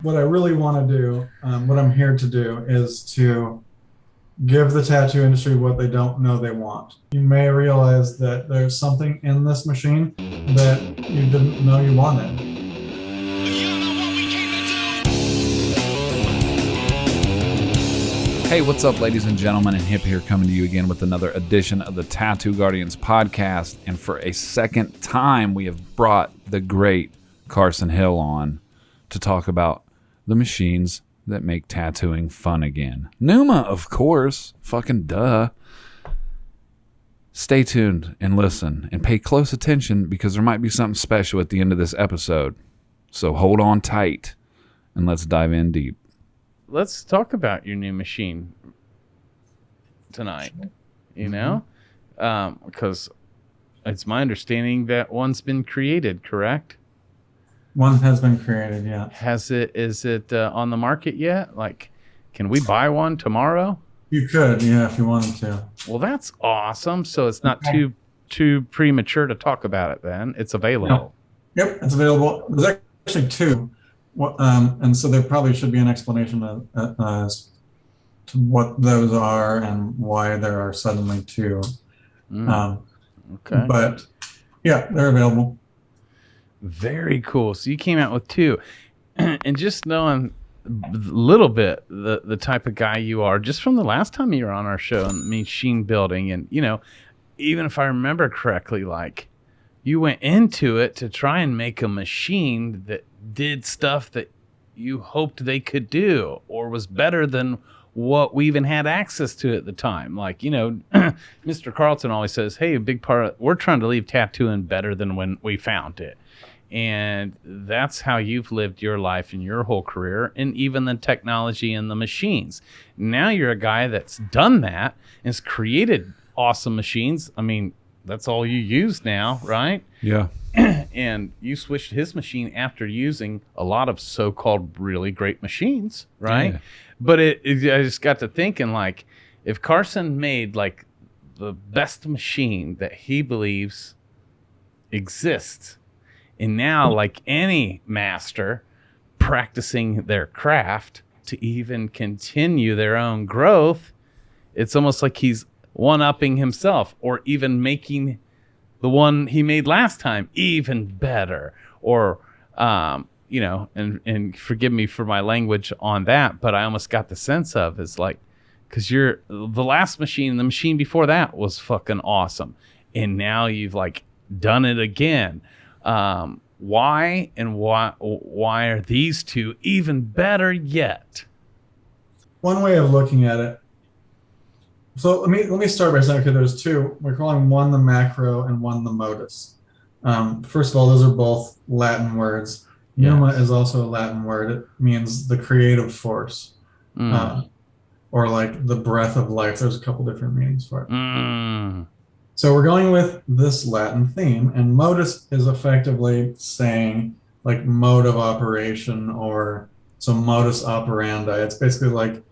What I really want to do, what I'm here to do, is to give the tattoo industry what they don't know they want. You may realize that there's something in this machine that you didn't know you wanted. Hey, what's up, ladies and gentlemen? And Hip here, coming to you again with another edition of the Tattoo Guardians podcast. And for a second time, we have brought the great Carson Hill on to talk about the machines that make tattooing fun again. Neuma, of course. Fucking duh. Stay tuned and listen and pay close attention because there might be something special at the end of this episode. So hold on tight and let's dive in deep. Let's talk about your new machine tonight, because it's my understanding that one's been created, correct? One has been created, yeah. Is it on the market yet? Like, can we buy one tomorrow? You could, yeah, if you wanted to. Well, that's awesome. So it's not too premature to talk about it then. It's available. Yep, it's available. There's actually two. And so there probably should be an explanation as to what those are and why there are suddenly two. Okay. But yeah, they're available. Very cool. So you came out with two. And just knowing a little bit the type of guy you are, just from the last time you were on our show on machine building, and, even if I remember correctly, like, you went into it to try and make a machine that did stuff that you hoped they could do or was better than what we even had access to at the time. Like, Mr. Carlton always says, hey, a big part of, we're trying to leave tattooing better than when we found it. And that's how you've lived your life and your whole career, and even the technology and the machines. Now you're a guy that's done that and has created awesome machines. I mean, that's all you use now, right? Yeah. And you switched his machine after using a lot of so-called really great machines, right? Yeah. But I just got to thinking, like, if Carson made, like, the best machine that he believes exists, and now, like any master practicing their craft to even continue their own growth, it's almost like he's one-upping himself, or even making the one he made last time even better, or and forgive me for my language on that, but I almost got the sense of is like, because you're the last machine, the machine before that was fucking awesome, and now you've like done it again. Why are these two even better yet? One way of looking at it. So let me start by saying, okay, there's two. We're calling one the macro and one the modus. First of all, those are both Latin words. Yes. Neuma is also a Latin word. It means the creative force, or like the breath of life. There's a couple different meanings for it. So we're going with this Latin theme, and modus is effectively saying like mode of operation, or so modus operandi. It's basically like,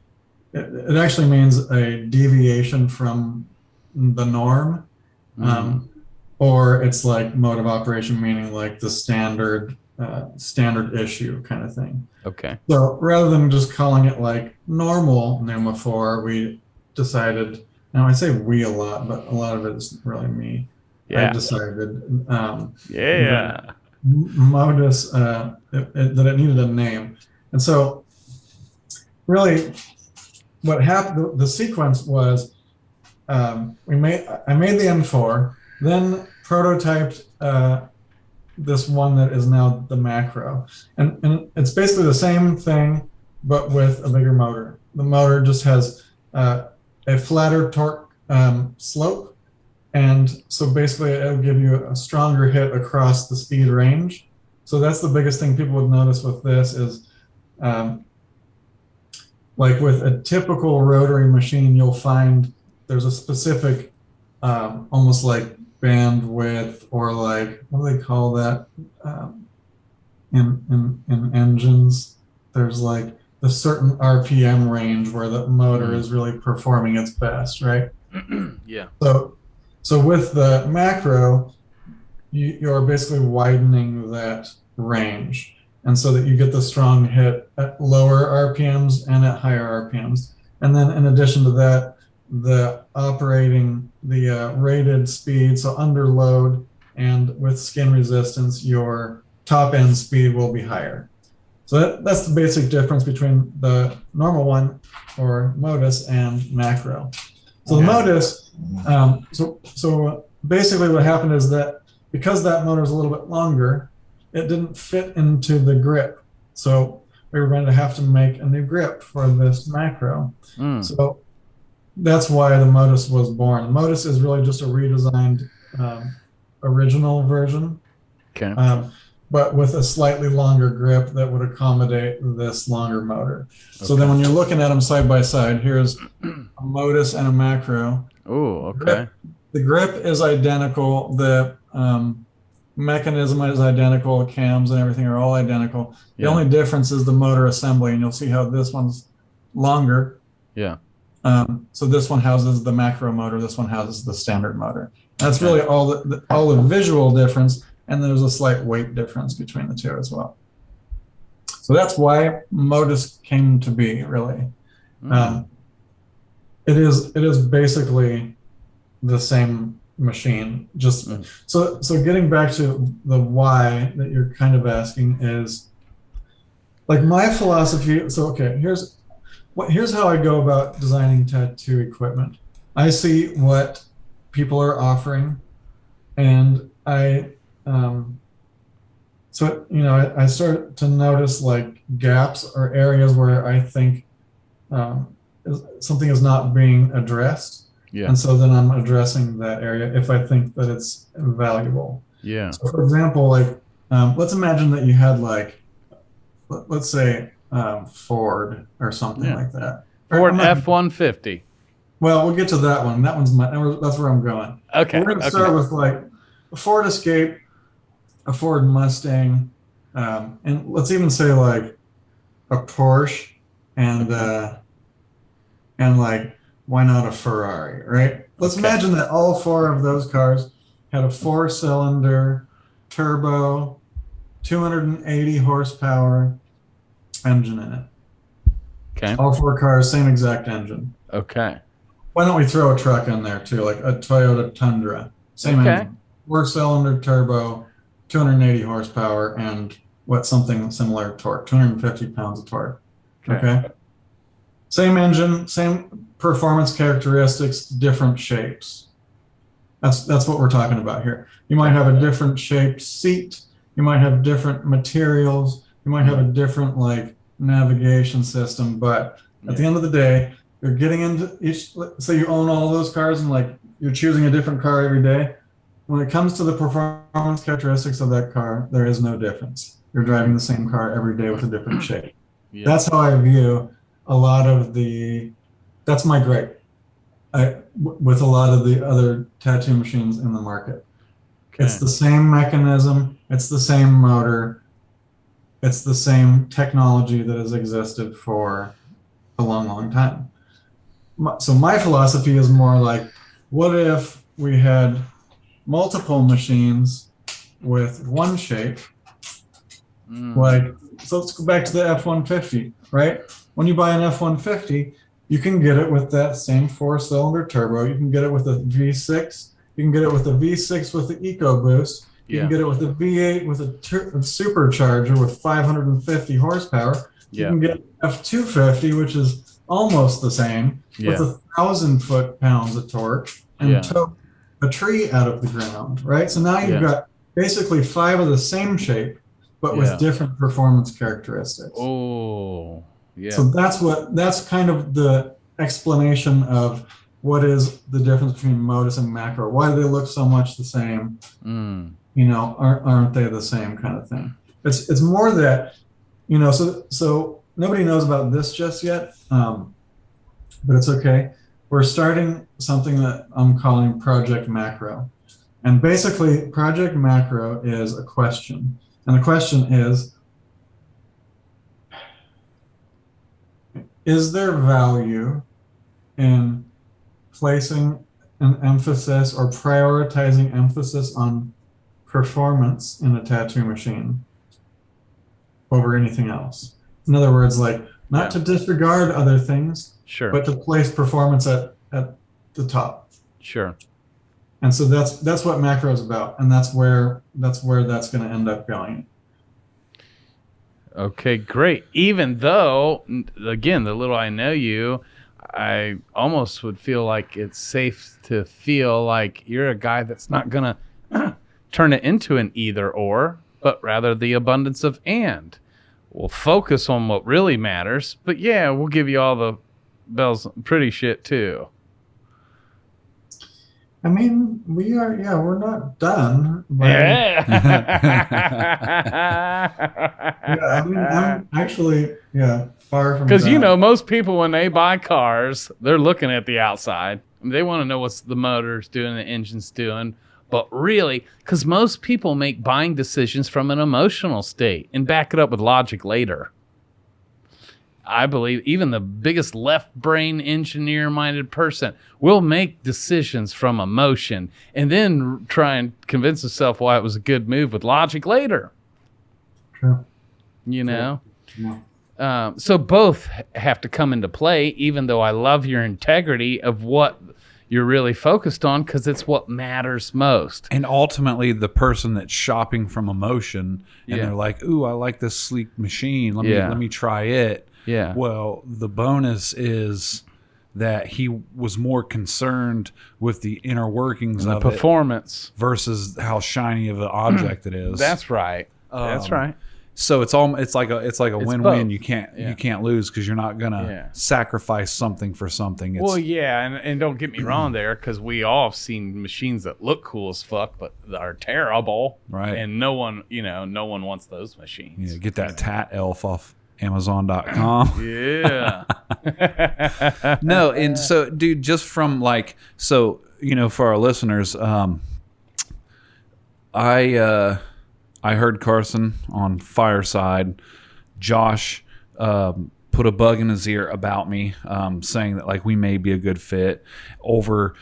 it actually means a deviation from the norm, or it's like mode of operation, meaning like the standard issue kind of thing. Okay. So rather than just calling it like normal Neuma 4, we decided, now I say we a lot, but a lot of it is really me. Yeah. I decided modus, that it needed a name. And so really, what happened, the sequence was, I made the M4, then prototyped this one that is now the macro, and it's basically the same thing but with a bigger motor. The motor just has a flatter torque slope, and so basically it'll give you a stronger hit across the speed range. So that's the biggest thing people would notice with this is, like with a typical rotary machine, you'll find there's a specific, almost like bandwidth, or like, what do they call that? In engines, there's like a certain RPM range where the motor is really performing its best, right? Yeah. So with the macro, you're basically widening that range. and so that you get the strong hit at lower RPMs and at higher RPMs. And then in addition to that, the rated speed, so under load and with skin resistance, your top end speed will be higher. So that's the basic difference between the normal one or Modus and Macro. So the Modus, so basically what happened is that because that motor is a little bit longer, it didn't fit into the grip. So we were going to have to make a new grip for this Macro. So that's why the Modus was born. The Modus is really just a redesigned original version. Okay. But with a slightly longer grip that would accommodate this longer motor. So then when you're looking at them side by side, here's a Modus and a Macro. Oh, okay. The grip is identical. The mechanism is identical. Cams and everything are all identical. The only difference is the motor assembly, and you'll see how this one's longer. Yeah. So this one houses the Macro motor. This one houses the standard motor. That's really all the visual difference. And there's a slight weight difference between the two as well. So that's why Modus came to be, really. It is basically the same machine. Just so getting back to the why that you're kind of asking is, like, my philosophy. So here's how I go about designing tattoo equipment. I see what people are offering, and I start to notice like gaps or areas where I think something is not being addressed. Yeah. And so then I'm addressing that area if I think that it's valuable. Yeah. So for example, like let's imagine that you had like, let's say Ford or something like that. Ford F-150. Well, we'll get to that one. That's where I'm going. Okay. We're going to start with like a Ford Escape, a Ford Mustang, and let's even say like a Porsche, and like, why not a Ferrari, right? Let's imagine that all four of those cars had a 4-cylinder turbo, 280 horsepower engine in it. Okay. All four cars, same exact engine. Okay. Why don't we throw a truck in there too, like a Toyota Tundra, same engine, 4-cylinder turbo, 280 horsepower, and something similar torque, 250 pounds of torque. Okay. Same engine, same performance characteristics, different shapes. That's what we're talking about here. You might have a different shaped seat. You might have different materials. You might have a different like navigation system. But at the end of the day, you're getting into each. Say you own all those cars and like you're choosing a different car every day. When it comes to the performance characteristics of that car, there is no difference. You're driving the same car every day with a different shape. That's how I view a lot of that's my gripe with a lot of the other tattoo machines in the market. It's the same mechanism, it's the same motor, it's the same technology that has existed for a long, long time. So my philosophy is more like, what if we had multiple machines with one shape? Like, so let's go back to the F-150, right? When you buy an F-150, you can get it with that same 4-cylinder turbo. You can get it with a V6. You can get it with a V6 with the EcoBoost. You can get it with a V8 with a supercharger with 550 horsepower. You can get F-250, which is almost the same, with 1,000 foot-pounds of torque and tow a tree out of the ground, right? So now you've got basically 5 of the same shape, but with different performance characteristics. Oh, yeah. So that's kind of the explanation of what is the difference between Modus and Macro. Why do they look so much the same? You know, aren't they the same kind of thing? It's more that, you know, so nobody knows about this just yet, but it's okay. We're starting something that I'm calling Project Macro. And basically, Project Macro is a question. And the question is there value in placing an emphasis or prioritizing emphasis on performance in a tattoo machine? over anything else. In other words, like not to disregard other things, Sure. but to place performance at the top. Sure. And so that's what macro is about, and that's where that's going to end up going. Okay, great. Even though, again, the little I know you, I almost would feel like it's safe to feel like you're a guy that's not going to turn it into an either or, but rather the abundance of and. We'll focus on what really matters, but yeah, we'll give you all the bells and pretty shit too. I mean, we're not done. Yeah. I mean, I'm actually, far from Because, done. most people, when they buy cars, they're looking at the outside. I mean, they want to know what's the motor's doing, the engine's doing. But really, because most people make buying decisions from an emotional state and back it up with logic later. I believe even the biggest left brain engineer-minded person will make decisions from emotion and then try and convince himself why it was a good move with logic later. True. Yeah. Yeah. So both have to come into play, even though I love your integrity of what you're really focused on, because it's what matters most. And ultimately, the person that's shopping from emotion, and Yeah. they're like, "Ooh, I like this sleek machine. Let me try it." Yeah. Well, the bonus is that he was more concerned with the inner workings The of it performance. versus how shiny of an object it is. That's right. That's right. So it's like a win-win. both. You can't lose because you're not gonna sacrifice something for something. It's, Well, yeah, and don't get me wrong there, because we all have seen machines that look cool as fuck, but are terrible. Right. And no one wants those machines. get that tat elf off Amazon.com. Yeah. No, and so, dude, just from for our listeners, I heard Carson on Fireside. Josh put a bug in his ear about me, saying that we may be a good fit over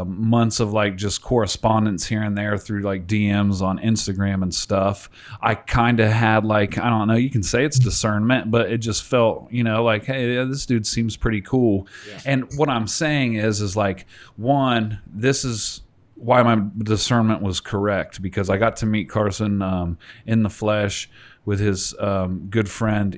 months of just correspondence here and there through DMs on Instagram and stuff. I kind of had I don't know, you can say it's discernment, but it just felt, hey, this dude seems pretty cool. Yeah. And what I'm saying is one, this is why my discernment was correct, because I got to meet Carson in the flesh with his good friend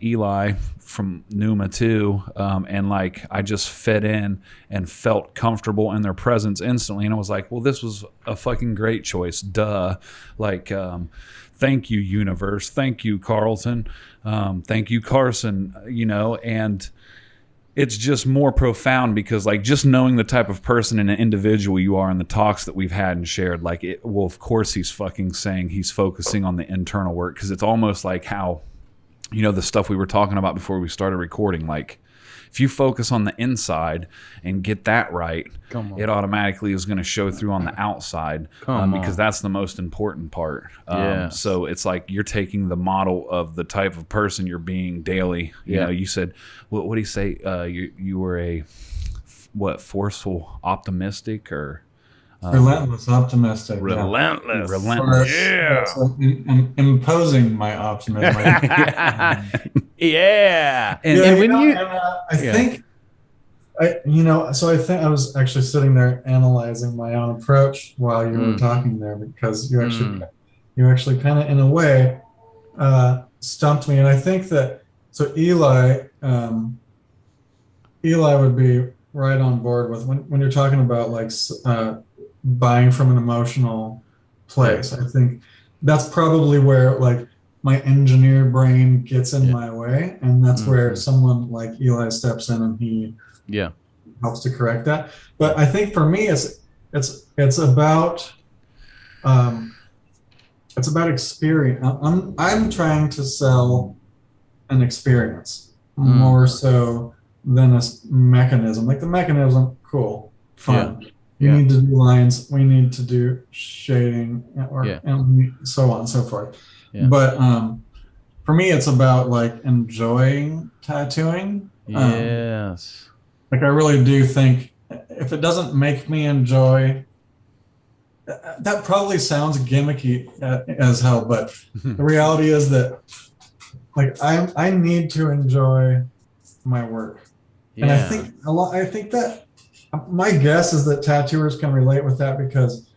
Eli from Neuma too, and I just fit in and felt comfortable in their presence instantly, and I was like, well, this was a fucking great choice, duh. Thank you, universe, thank you, Carlton, thank you, Carson, and it's just more profound because just knowing the type of person and an individual you are in the talks that we've had and shared, well, of course he's fucking saying he's focusing on the internal work, because it's almost like how, the stuff we were talking about before we started recording, if you focus on the inside and get that right, it automatically is going to show through on the outside, because that's the most important part. Yes. So it's you're taking the model of the type of person you're being daily. You said, what do you say? You were a forceful optimistic or relentless optimistic. Relentless. Yeah. So imposing my optimism. Yeah. I think I was actually sitting there analyzing my own approach while you were talking there, because you actually kind of in a way stumped me. And I think that Eli would be right on board with when you're talking about buying from an emotional place. I think that's probably where my engineer brain gets in my way, and that's where someone like Eli steps in and he helps to correct that. But I think for me it's about experience. I'm trying to sell an experience more so than a mechanism. The mechanism, cool, fun. We need to do lines. We need to do shading, and so on and so forth. Yeah. But for me, it's about enjoying tattooing. Yes. I really do think if it doesn't make me enjoy that probably sounds gimmicky as hell, but the reality is that like I need to enjoy my work. And I think I think that my guess is that tattooers can relate with that, because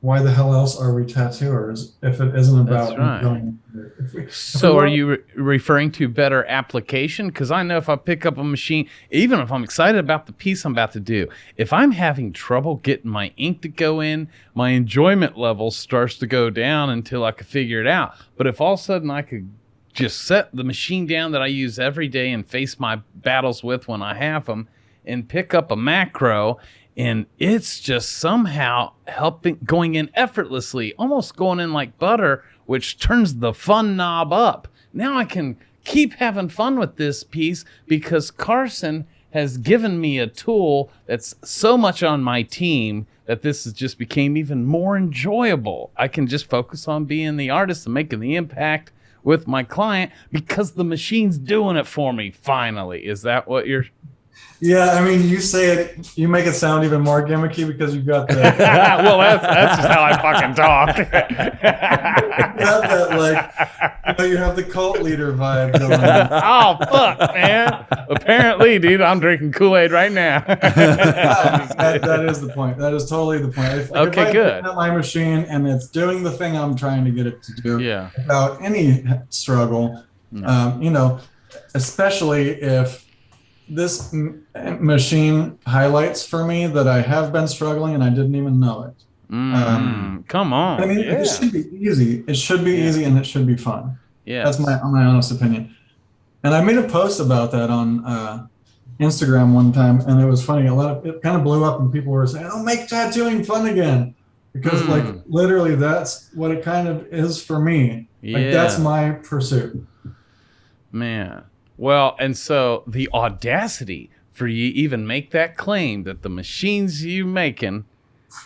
why the hell else are we tattooers if it isn't about enjoying it? So are you referring to better application? Because I know if I pick up a machine, even if I'm excited about the piece I'm about to do, if I'm having trouble getting my ink to go in, my enjoyment level starts to go down until I can figure it out. But if all of a sudden I could just set the machine down that I use every day and face my battles with when I have them, and pick up a macro, and it's just somehow helping, going in effortlessly, almost going in like butter, which turns the fun knob up. Now I can keep having fun with this piece because Carson has given me a tool that's so much on my team that this has just became even more enjoyable. I can just focus on being the artist and making the impact with my client because the machine's doing it for me finally. Is that what you're... Yeah, I mean, you say it, you make it sound even more gimmicky because you've got the... well, that's just how I fucking talk. you have that, like, you have the cult leader vibe going on. Oh, fuck, man. Apparently, dude, I'm drinking Kool-Aid right now. That is the point. That is totally the point. If I good. pick up my machine and it's doing the thing I'm trying to get it to do without any struggle, you know, especially if this machine highlights for me that I have been struggling and I didn't even know it. Come on. I mean, it should be easy. It should be easy, and it should be fun. Yeah, that's my honest opinion. And I made a post about that on Instagram one time, and it was funny. It kind of blew up, and people were saying, "Oh, make tattooing fun again," because like literally, that's what it kind of is for me. Like that's my pursuit. Man. Well, and so the audacity for you even make that claim that the machines you making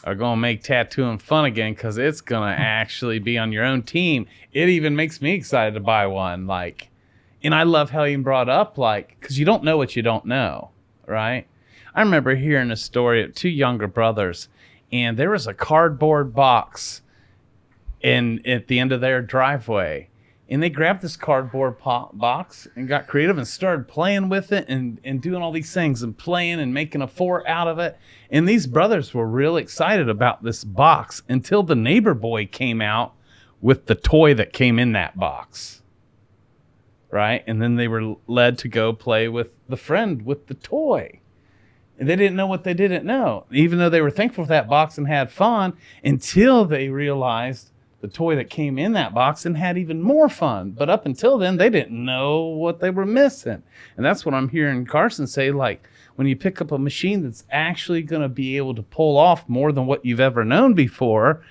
are going to make tattooing fun again because it's going to actually be on your own team. It even makes me excited to buy one. Like, and I love how you brought up, like, because you don't know what you don't know, right? I remember hearing a story of two younger brothers, and there was a cardboard box at the end of their driveway. And they grabbed this cardboard box and got creative and started playing with it and doing all these things and playing and making a fort out of it. And these brothers were real excited about this box until the neighbor boy came out with the toy that came in that box. Right? And then they were led to go play with the friend with the toy. And they didn't know what they didn't know, even though they were thankful for that box and had fun, until they realized the toy that came in that box and had even more fun. But up until then, they didn't know what they were missing. And that's what I'm hearing Carson say, like, when you pick up a machine that's actually going to be able to pull off more than what you've ever known before,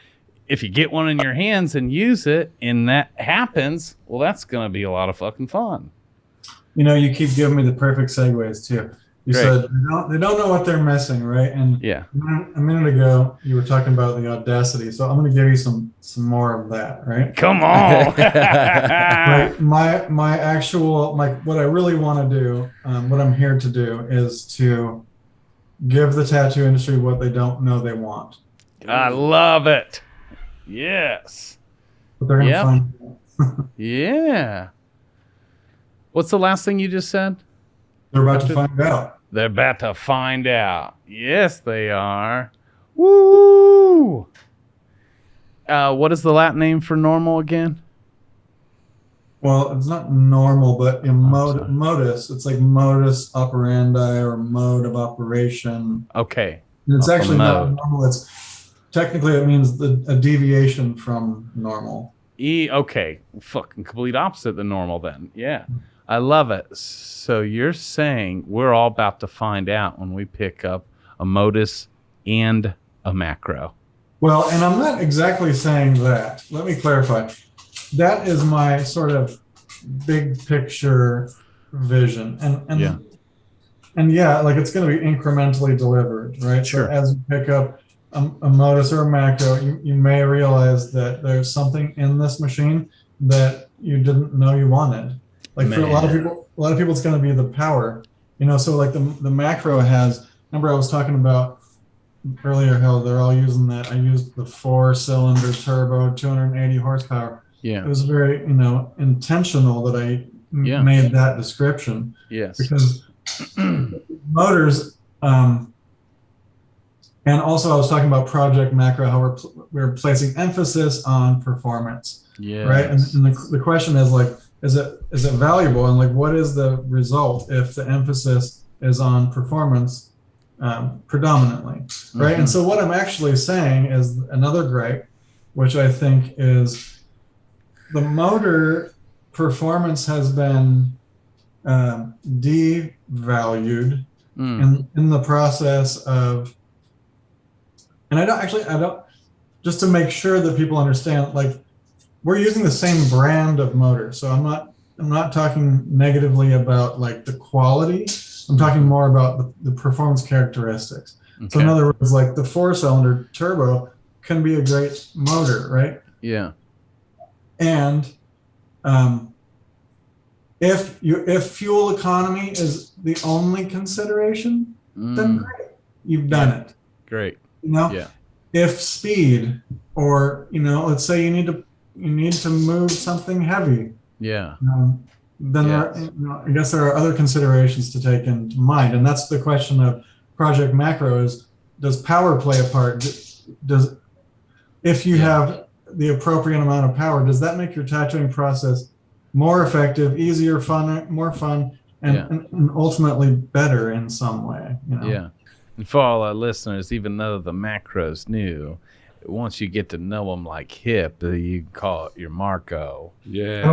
if you get one in your hands and use it, and that happens, well, that's going to be a lot of fucking fun. You know, you keep giving me the perfect segues, too. You said they don't know what they're missing, right? And a minute ago, you were talking about the audacity. So I'm going to give you some more of that, right? Come on. What I really want to do, what I'm here to do, is to give the tattoo industry what they don't know they want. I love it. Yes. But they're going to find out. Yeah. What's the last thing you just said? They're about to find out. They're about to find out. Yes, they are. Woo! What is the Latin name for normal again? Well, it's not normal, but in modus, it's like modus operandi or mode of operation. Okay. And it's actually not normal. It's technically, it means a deviation from normal. Okay. Fucking complete opposite than normal then. Yeah. I love it. So you're saying we're all about to find out when we pick up a Modus and a Macro. Well, and I'm not exactly saying that. Let me clarify. That is my sort of big picture vision. And yeah, like it's going to be incrementally delivered, right? Sure. So as you pick up a Modus or a Macro, you may realize that there's something in this machine that you didn't know you wanted. Like for a lot of people, it's going to be the power, you know. So like the Macro has. Remember, I was talking about earlier how they're all using that. I used the 4-cylinder turbo, 280 horsepower. It Yeah. was very, intentional that I Yeah. made that description Yes. because motors, and also I was talking about Project Macro, how we're placing emphasis on performance, right? And, Yes. and the question is like, is it valuable? And like, what is the result if the emphasis is on performance predominantly, right? And so what I'm actually saying is another gripe, which I think is the motor performance has been devalued in the process of, and I don't, just to make sure that people understand, like we're using the same brand of motor. So I'm not talking negatively about like the quality. I'm talking more about the performance characteristics. Okay. So in other words, like the 4-cylinder turbo can be a great motor, right? Yeah. And if fuel economy is the only consideration, then great, you've done it. Great. Yeah. If speed, or let's say you need to move something heavy. Yeah. Then I guess there are other considerations to take into mind, and that's the question of Project Macro: is does power play a part? If you have the appropriate amount of power, does that make your tattooing process more effective, easier, more fun, and ultimately better in some way? Yeah. And for all our listeners, even though the Macro's new, once you get to know them like Hip, you can call it your Marco. Yeah.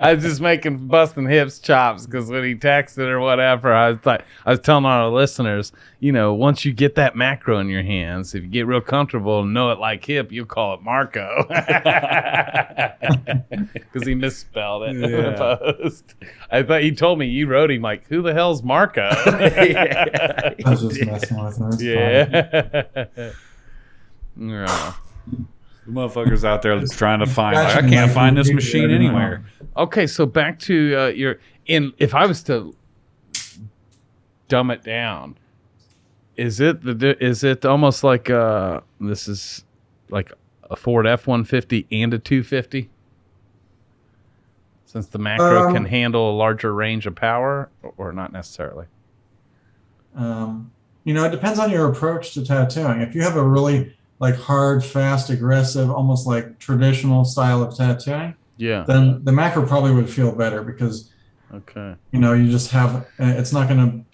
I was just busting Hip's chops because when he texted or whatever, I was telling our listeners, once you get that Macro in your hands, if you get real comfortable and know it like Hip, you'll call it Marco because he misspelled it in the post. I thought he told me you wrote him like, who the hell's Marco? I was just messing with him. Yeah. The motherfuckers out there trying to find, I can't find this machine anywhere. Okay, so back to if I was to dumb it down, is it almost like this is like a Ford F-150 and a 250? Since the Macro can handle a larger range of power, or not necessarily? It depends on your approach to tattooing. If you have a really like hard, fast, aggressive, almost like traditional style of tattooing, then the Macro probably would feel better because you just have it's not gonna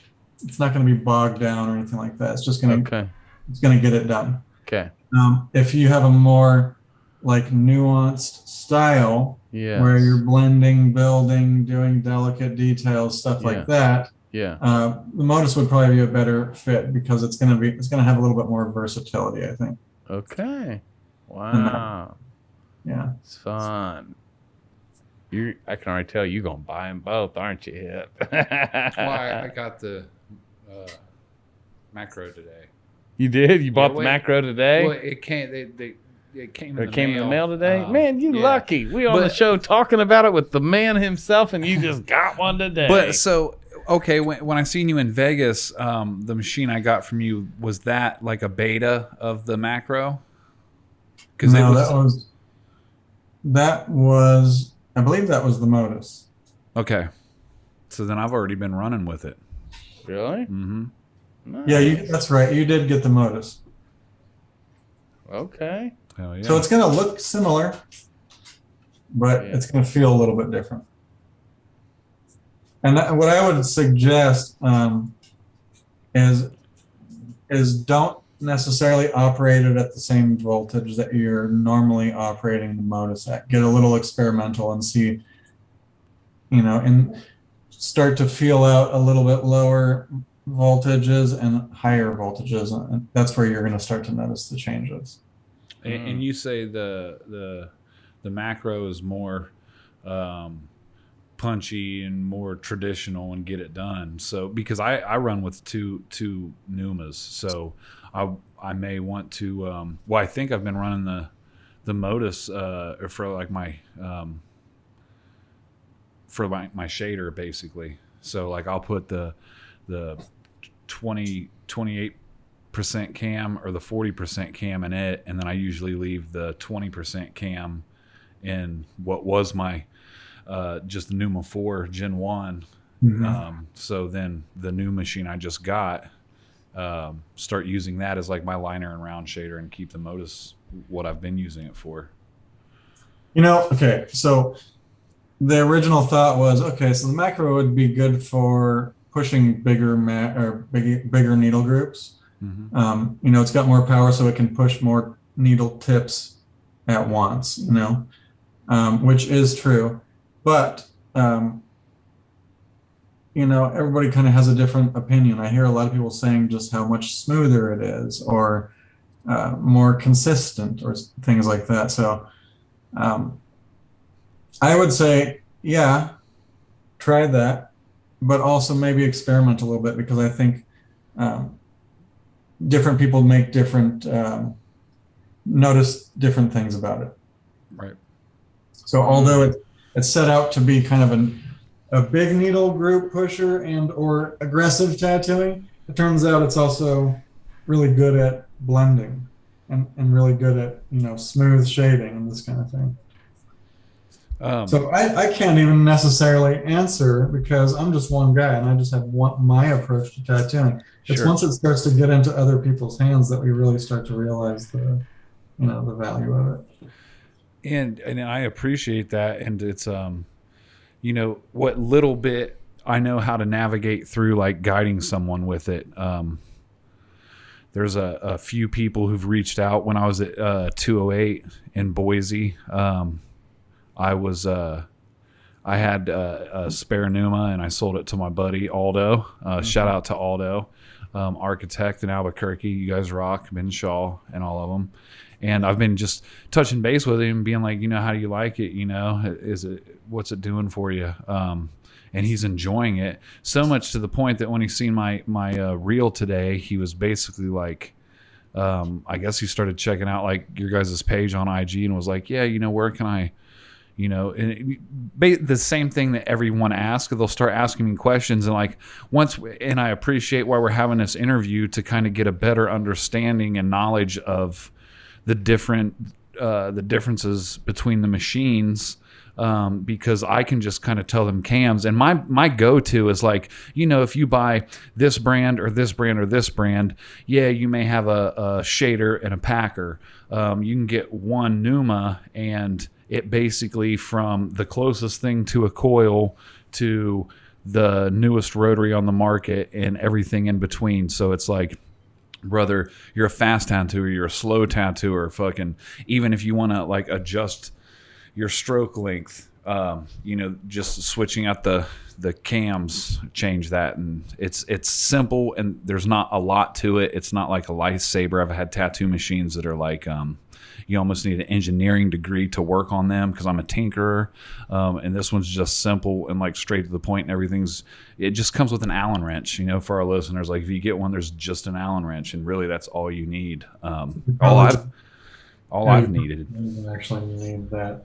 be bogged down or anything like that. It's just gonna get it done. Okay. If you have a more like nuanced style where you're blending, building, doing delicate details, stuff like that. The Modus would probably be a better fit because it's gonna have a little bit more versatility, I think. Okay. Wow. Yeah. It's fun. I can already tell you're gonna buy them both, aren't you, Hip? Well, I got the Macro today. You did? You bought the Macro today? Well, it came. It came in the mail today. Man, you lucky. We on the show talking about it with the man himself, and you just got one today. But so. Okay, when I seen you in Vegas, the machine I got from you, was that like a beta of the Macro? No, that was I believe that was the Modus. Okay, so then I've already been running with it. Really? Mm-hmm. Nice. Yeah, that's right. You did get the Modus. Okay. Hell yeah. So it's going to look similar, but it's going to feel a little bit different. And what I would suggest is don't necessarily operate it at the same voltage that you're normally operating the Modus at. Get a little experimental and see, and start to feel out a little bit lower voltages and higher voltages, and that's where you're going to start to notice the changes. And you say the Macro is more punchy and more traditional and get it done. So because I run with two Neumas, so I may want to. Well, I think I've been running the Modus for like my shader basically. So like I'll put the 28% cam or the 40% cam in it, and then I usually leave the 20% cam in what was my just the Neuma 4 Gen 1. So then the new machine I just got, start using that as like my liner and round shader and keep the Modus what I've been using it for. Okay, so the original thought was, okay, so the macro would be good for pushing bigger bigger needle groups. It's got more power, so it can push more needle tips at once, which is true. But, everybody kind of has a different opinion. I hear a lot of people saying just how much smoother it is, or more consistent, or things like that. So I would say, yeah, try that, but also maybe experiment a little bit, because I think different people make different, notice different things about it. Right. So although it's set out to be kind of a big needle group pusher and or aggressive tattooing, it turns out it's also really good at blending and really good at, smooth shading and this kind of thing. So I can't even necessarily answer, because I'm just one guy and I just have my approach to tattooing. It's once it starts to get into other people's hands that we really start to realize the value of it. And I appreciate that. And it's, what little bit I know how to navigate through, like guiding someone with it. There's a few people who've reached out when I was at 208 in Boise. I had a spare Neuma and I sold it to my buddy Aldo. Shout out to Aldo, architect in Albuquerque. You guys rock, Ben Shaw and all of them. And I've been just touching base with him, being like, how do you like it? What's it doing for you? And he's enjoying it so much, to the point that when he seen my reel today, he was basically like, I guess he started checking out like your guys' page on IG and was like, yeah, where can I, the same thing that everyone asks. They'll start asking me questions, and and I appreciate why we're having this interview, to kind of get a better understanding and knowledge of the differences between the machines, because I can just kind of tell them cams. And my go-to is like, if you buy this brand or this brand or this brand, yeah, you may have a shader and a packer. You can get one Neuma, and it basically, from the closest thing to a coil to the newest rotary on the market and everything in between. So it's like, whether you're a fast tattooer, you're a slow tattooer, fucking, even if you want to like adjust your stroke length, just switching out the cams, change that. And it's simple, and there's not a lot to it. It's not like a lightsaber. I've had tattoo machines that are like, you almost need an engineering degree to work on them, because I'm a tinkerer. And this one's just simple and like straight to the point, and it just comes with an Allen wrench, for our listeners. Like if you get one, there's just an Allen wrench, and really that's all you need. All I've needed. You actually need that.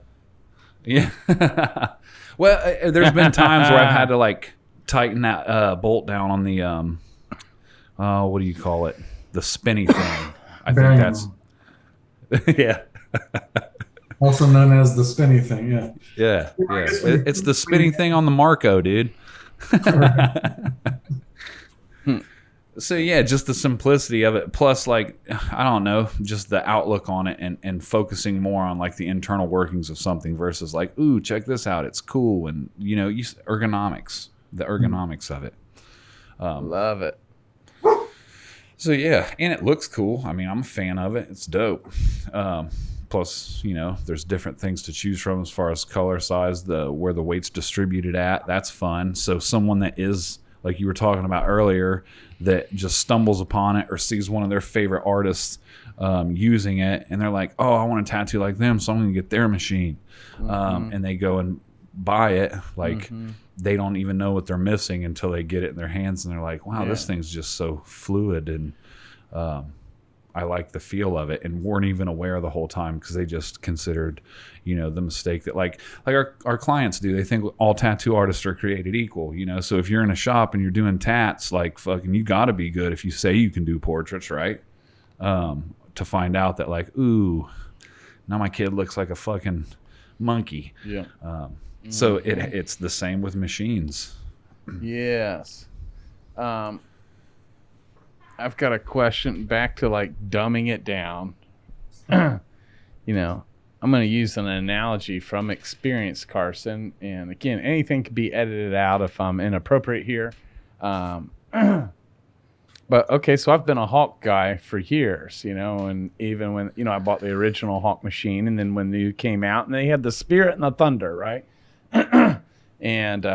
Yeah. Well, there's been times where I've had to like tighten that bolt down on the, what do you call it? The spinny thing. I think that's, yeah. Also known as the spinny thing, yeah. Yeah. It's the spinning thing on the Marco, dude. So yeah, just the simplicity of it. Plus, like, I don't know, just the outlook on it, and focusing more on like the internal workings of something versus like, ooh, check this out, it's cool, and ergonomics, the ergonomics of it. Love it. So yeah, and it looks cool. I mean, I'm a fan of it. It's dope. Plus, there's different things to choose from as far as color, size, where the weight's distributed at. That's fun. So someone that is, like you were talking about earlier, that just stumbles upon it or sees one of their favorite artists using it, and they're like, oh, I want a tattoo like them, so I'm going to get their machine. And they go and buy it. Like, they don't even know what they're missing until they get it in their hands, and they're like, wow, this thing's just so fluid. And I like the feel of it, and weren't even aware the whole time because they just considered, the mistake that like our clients do. They think all tattoo artists are created equal, So if you're in a shop and you're doing tats, like fucking, you got to be good if you say you can do portraits, right? To find out that like, ooh, now my kid looks like a fucking monkey. Yeah. So it's the same with machines. Yes. I've got a question back to like dumbing it down. I'm going to use an analogy from experience, Carson. And again, anything could be edited out if I'm inappropriate here. But okay, so I've been a Hawk guy for years, and even when, I bought the original Hawk machine, and then when they came out and they had the Spirit and the Thunder, right? And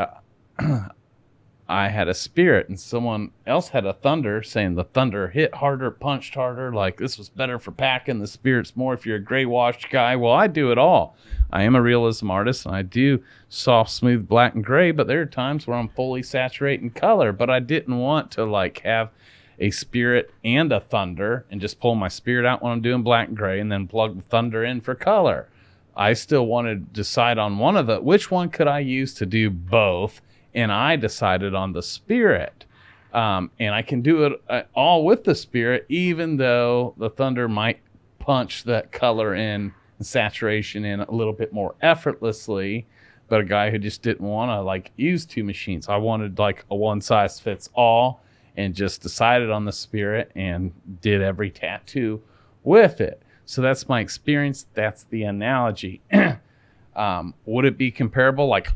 I had a Spirit and someone else had a Thunder, saying the Thunder hit harder, punched harder, like this was better for packing, the Spirit's more if you're a gray washed guy. Well, I do it all. I am a realism artist and I do soft, smooth, black and gray, but there are times where I'm fully saturating color, but I didn't want to like have a Spirit and a Thunder and just pull my Spirit out when I'm doing black and gray and then plug the Thunder in for color. I still wanted to decide on which one could I use to do both, and I decided on the Spirit. And I can do it all with the Spirit, even though the Thunder might punch that color in and saturation in a little bit more effortlessly. But a guy who just didn't want to like use two machines, I wanted like a one size fits all, and just decided on the Spirit and did every tattoo with it. So that's my experience. That's the analogy. Would it be comparable? Like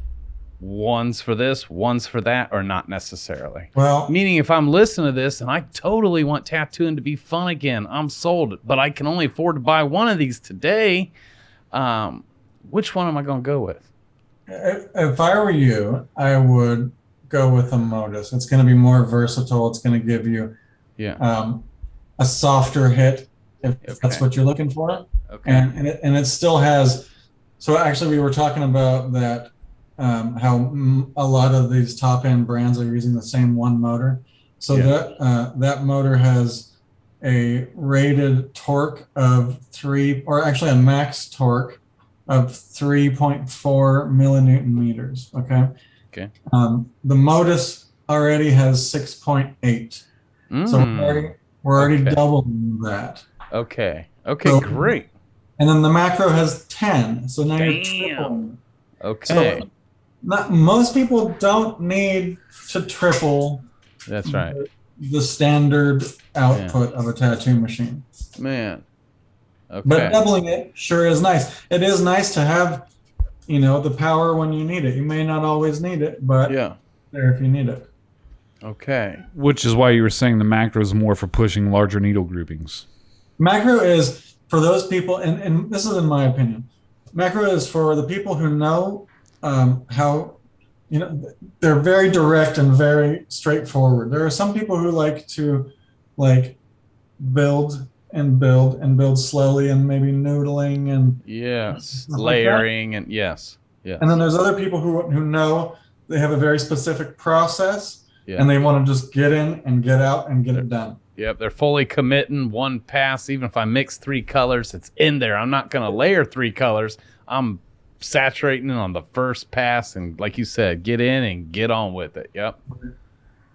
one's for this, one's for that, or not necessarily? Well, meaning if I'm listening to this and I totally want tattooing to be fun again, I'm sold, but I can only afford to buy one of these today. Which one am I going to go with? if I were you, I would go with a Modus. It's going to be more versatile. It's going to give you a softer hit if that's what you're looking for. Okay. And it still has. So actually, we were talking about that. How a lot of these top end brands are using the same one motor. So that motor has a rated torque of 3, or actually a max torque of 3.4 millinewton meters. Okay. Okay. The Modus already has 6.8. So we're already doubling that. Okay. Okay. So, great. And then the Macro has 10. So now you're Damn. tripling. Okay. So most people don't need to triple. That's right. The standard output of a tattoo machine. Man. Okay. But doubling it sure is nice. It is nice to have, the power when you need it. You may not always need it, but there if you need it. Okay. Which is why you were saying the Macro is more for pushing larger needle groupings. Macro is for those people, and this is in my opinion, Macro is for the people who know how, they're very direct and very straightforward. There are some people who like to build and build and build slowly and maybe noodling and layering and yes. And then there's other people who know they have a very specific process and they want to just get in and get out and get it done. Yep, they're fully committing one pass. Even if I mix 3 colors, it's in there. I'm not going to layer 3 colors. I'm saturating it on the first pass, and like you said, get in and get on with it. Yep.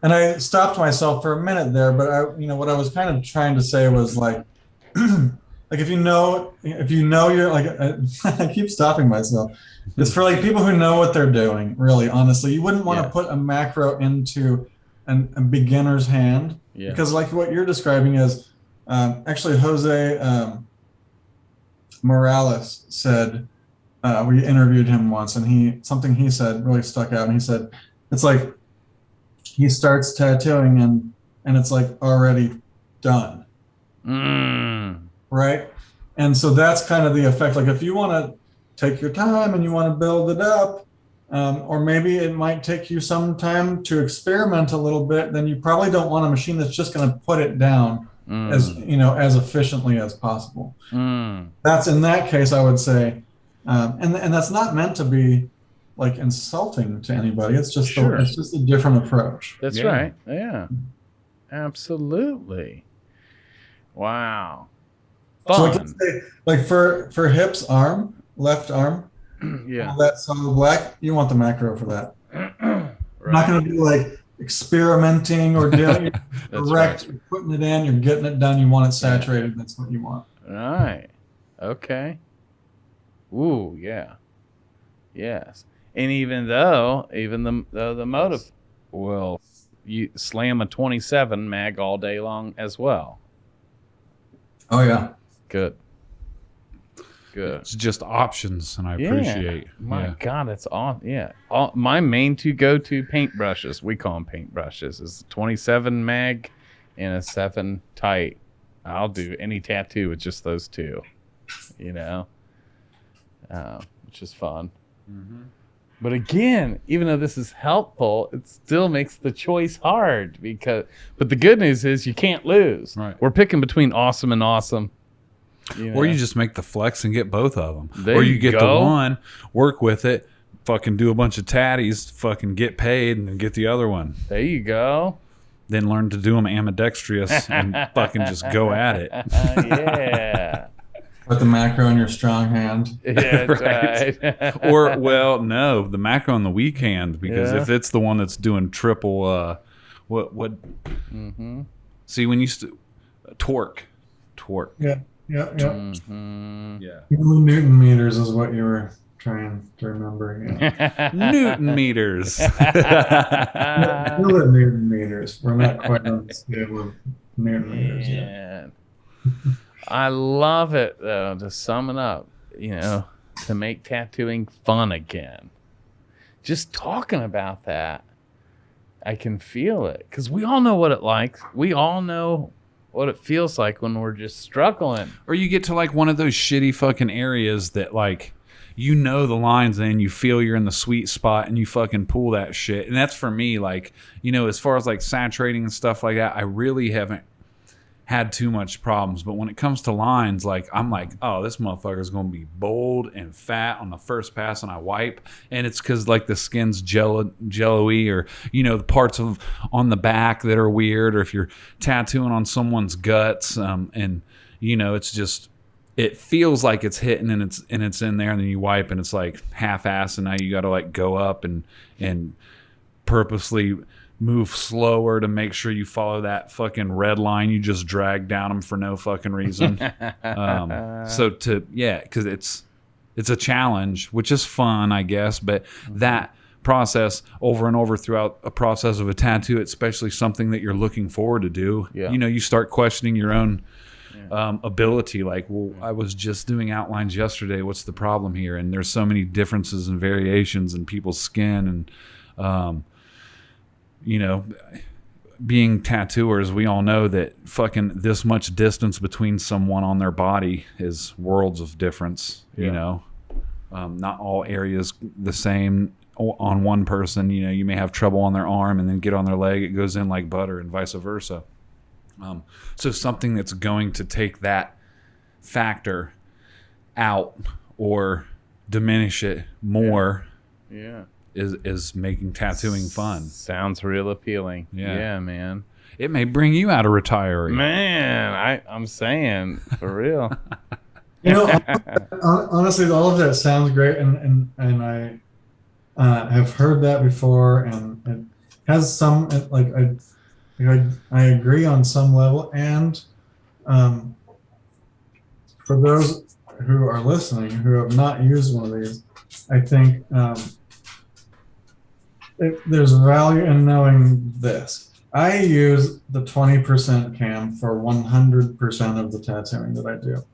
And I stopped myself for a minute there, but what I was kind of trying to say was like if you know you're like, I keep stopping myself. It's for like people who know what they're doing. Really, honestly, you wouldn't want to put a Macro into a beginner's hand because like what you're describing is actually Jose Morales said. We interviewed him once, and something he said really stuck out. And he said, it's like he starts tattooing and it's like already done. Right. And so that's kind of the effect. Like if you want to take your time and you want to build it up, or maybe it might take you some time to experiment a little bit, then you probably don't want a machine that's just going to put it down as efficiently as possible. That's in that case, I would say, and that's not meant to be like insulting to anybody. It's just it's just a different approach. That's right. Yeah, absolutely. Wow. So Fun. like, let's say, like for hips, left arm, Yeah. all that solid black, you want the macro for that. You're not Right. going to be like experimenting or doing That's direct, right. you're putting it in, you're getting it done, you want it saturated, that's what you want. Right. Okay. Ooh, yeah. Yes. And even though the motive will you slam a 27 mag all day long as well. Oh yeah. Good. Good. It's just options, and I Yeah. appreciate. My God, it's on. Yeah. My main two go-to paintbrushes, we call them paintbrushes, is 27 mag and a 7 tight. I'll do any tattoo with just those two, you know, which is fun. Mm-hmm. But again, even though this is helpful, it still makes the choice hard but the good news is you can't lose. Right. We're picking between awesome and awesome. You know? Or you just make the flex and get both of them. There or you you get go. the one, work with it, fucking do a bunch of tatties, fucking get paid, and then get the other one. There you go. Then learn to do them ambidextrous and fucking just go at it. Yeah. Put the macro in your strong hand. Yeah, that's Right. right. Or, well, no, the macro on the weak hand, because Yeah. if it's the one that's doing triple, what? Mm-hmm. See, when you torque. Yeah. Mm-hmm. Yeah. Newton meters is what you were trying to remember. Yeah. Newton meters. Newton meters. We're not quite on the scale of Newton meters yet. Man. I love it, though, to sum it up, to make tattooing fun again. Just talking about that, I can feel it. Because we all know what it likes. We all know what it feels like when we're just struggling. Or you get to like one of those shitty fucking areas that like, the lines and you feel you're in the sweet spot and you fucking pull that shit. And that's for me, like, as far as like saturating and stuff like that, I really haven't had too much problems. But when it comes to lines, like, I'm like, oh, this motherfucker's going to be bold and fat on the first pass and I wipe. And it's because like the skin's jello-y, or, the parts on the back that are weird, or if you're tattooing on someone's guts, and, it's just, it feels like it's hitting and it's in there, and then you wipe and it's like half-ass, and now you got to like go up and purposely move slower to make sure you follow that fucking red line you just dragged down them for no fucking reason. Because it's a challenge, which is fun, I guess, but that process over and over throughout a process of a tattoo, especially something that you're looking forward to do, you start questioning your own ability. Like, well, I was just doing outlines yesterday. What's the problem here? And there's so many differences and variations in people's skin, and being tattooers, we all know that fucking this much distance between someone on their body is worlds of difference. Not all areas the same on one person. You may have trouble on their arm and then get on their leg, it goes in like butter, and vice versa. So something that's going to take that factor out or diminish it more is making tattooing fun. Sounds real appealing. Yeah, man. It may bring you out of retirement. Man, I'm saying, for real. Honestly, all of that sounds great, and I have heard that before, and it has some, like, I agree on some level, and for those who are listening who have not used one of these, I think there's value in knowing this. I use the 20% cam for 100% of the tattooing that I do.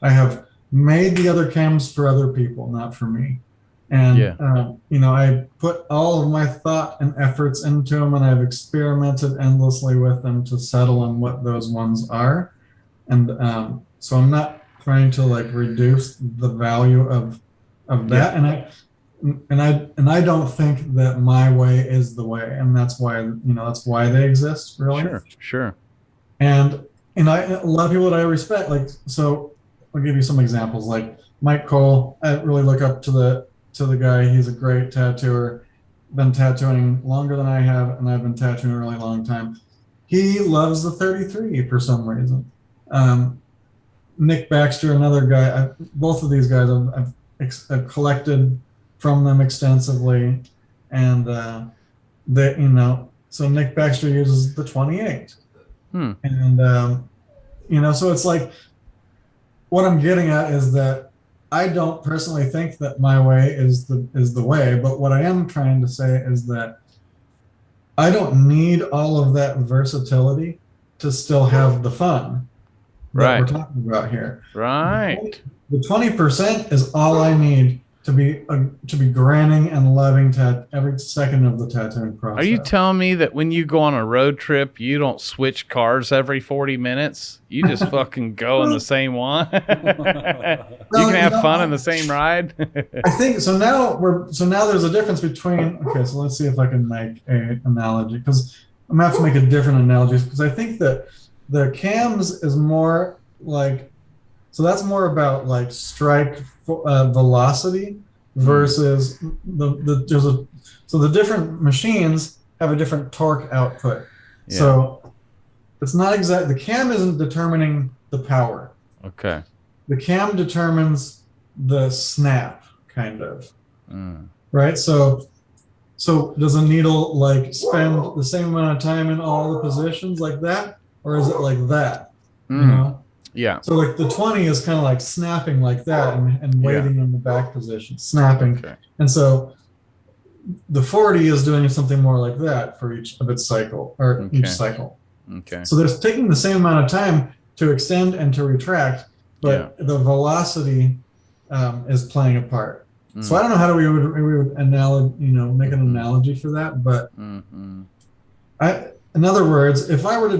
I have made the other cams for other people, not for me. And, I put all of my thought and efforts into them, and I've experimented endlessly with them to settle on what those ones are. And so I'm not trying to like reduce the value of that. And I don't think that my way is the way, and that's why they exist, really. Sure. And a lot of people that I respect, like, so I'll give you some examples. Like Mike Cole, I really look up to the guy. He's a great tattooer, been tattooing longer than I have, and I've been tattooing a really long time. He loves the 33 for some reason. Nick Baxter, another guy. Both of these guys I've collected from them extensively, and so Nick Baxter uses the 28, and so it's like what I'm getting at is that I don't personally think that my way is the way, but what I am trying to say is that I don't need all of that versatility to still have the fun that we're talking about here. Right. The 20% is all I need to be granting and loving every second of the tattooing process. Are you telling me that when you go on a road trip, you don't switch cars every 40 minutes? You just fucking go in the same one? You can have fun in the same ride? I think so. Now there's a difference between. Okay, so let's see if I can make an analogy, because I'm gonna have to make a different analogy, because I think that the cams is more like. So that's more about like strike velocity versus the different machines have a different torque output. Yeah. So it's not exact. The cam isn't determining the power. Okay. The cam determines the snap, kind of. Right. So does a needle like spend the same amount of time in all the positions like that, or is it like that? You know. Yeah. So like the 20 is kind of like snapping like that and waiting in the back position, snapping. Okay. And so the 40 is doing something more like that for each of its cycle, or each cycle. Okay. So they're taking the same amount of time to extend and to retract, but the velocity is playing a part. So I don't know how we would make an analogy for that, but in other words, if I were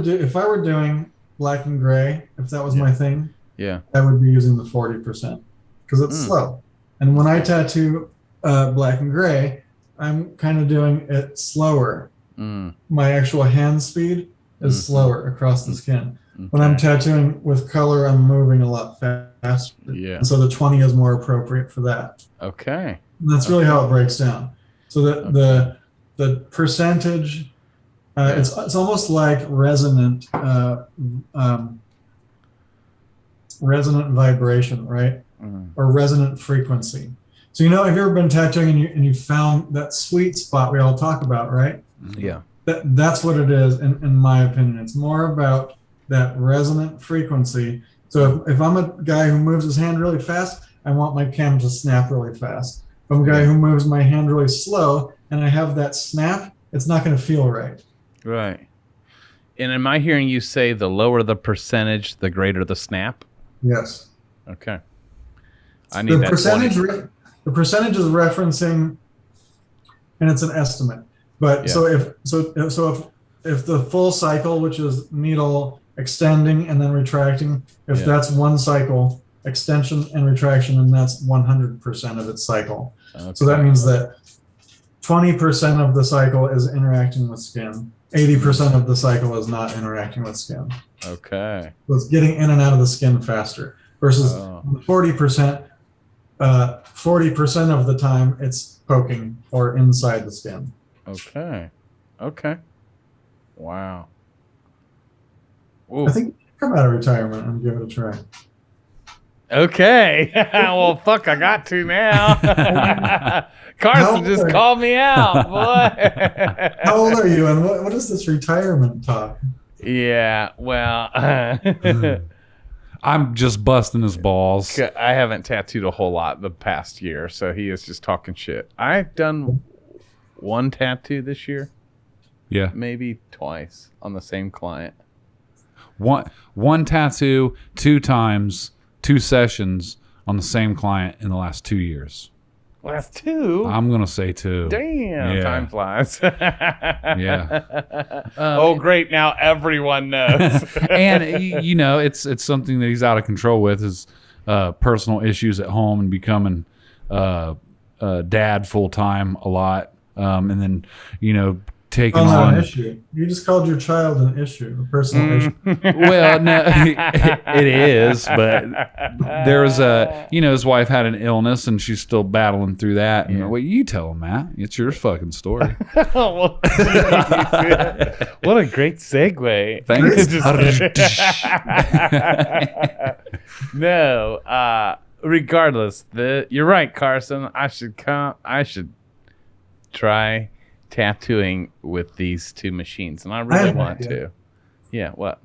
doing black and gray, if that was my thing, I would be using the 40% because it's slow. And when I tattoo black and gray, I'm kind of doing it slower. My actual hand speed is slower across the skin. When I'm tattooing with color, I'm moving a lot faster. Yeah. And so the 20 is more appropriate for that. Okay. And that's really how it breaks down. So that the percentage. It's almost like resonant vibration, right? Or resonant frequency. So have you ever been tattooing and you found that sweet spot we all talk about, right? Yeah. That's what it is, in my opinion. It's more about that resonant frequency. So if I'm a guy who moves his hand really fast, I want my cam to snap really fast. If I'm a guy who moves my hand really slow and I have that snap, it's not going to feel right. Right. And am I hearing you say the lower the percentage, the greater the snap? Yes. Okay. I need that percentage. The percentage is referencing, and it's an estimate. But so if the full cycle, which is needle extending and then retracting, if that's one cycle, extension and retraction, and that's 100% of its cycle. Okay. So that means that 20% of the cycle is interacting with skin. 80% of the cycle is not interacting with skin. Okay. So it's getting in and out of the skin faster versus 40%. 40% of the time it's poking or inside the skin. Okay. Wow. Ooh. I think you should come out of retirement and give it a try. Okay. Well, fuck, I got to now. Carson just called me out, boy. How old are you, and what is this retirement talk? Yeah, well, I'm just busting his balls. I haven't tattooed a whole lot the past year, so he is just talking shit. I've done one tattoo this year. Yeah. Maybe twice on the same client. One tattoo, 2 times, 2 sessions on the same client in the last 2 years. Last 2? I'm going to say 2. Damn, time flies. Yeah. Oh, great. Now everyone knows. And, it's something that he's out of control with, his personal issues at home and becoming dad full-time a lot. And then, taking Oh, not an on. issue. You just called your child an issue, a personal issue. Well, no, it is, but there's his wife had an illness and she's still battling through that. And well, you tell him, Matt. It's your fucking story. What a great segue. Thanks. No, regardless, you're right, Carson. I should try tattooing with these two machines, and I really want to. Yeah, what?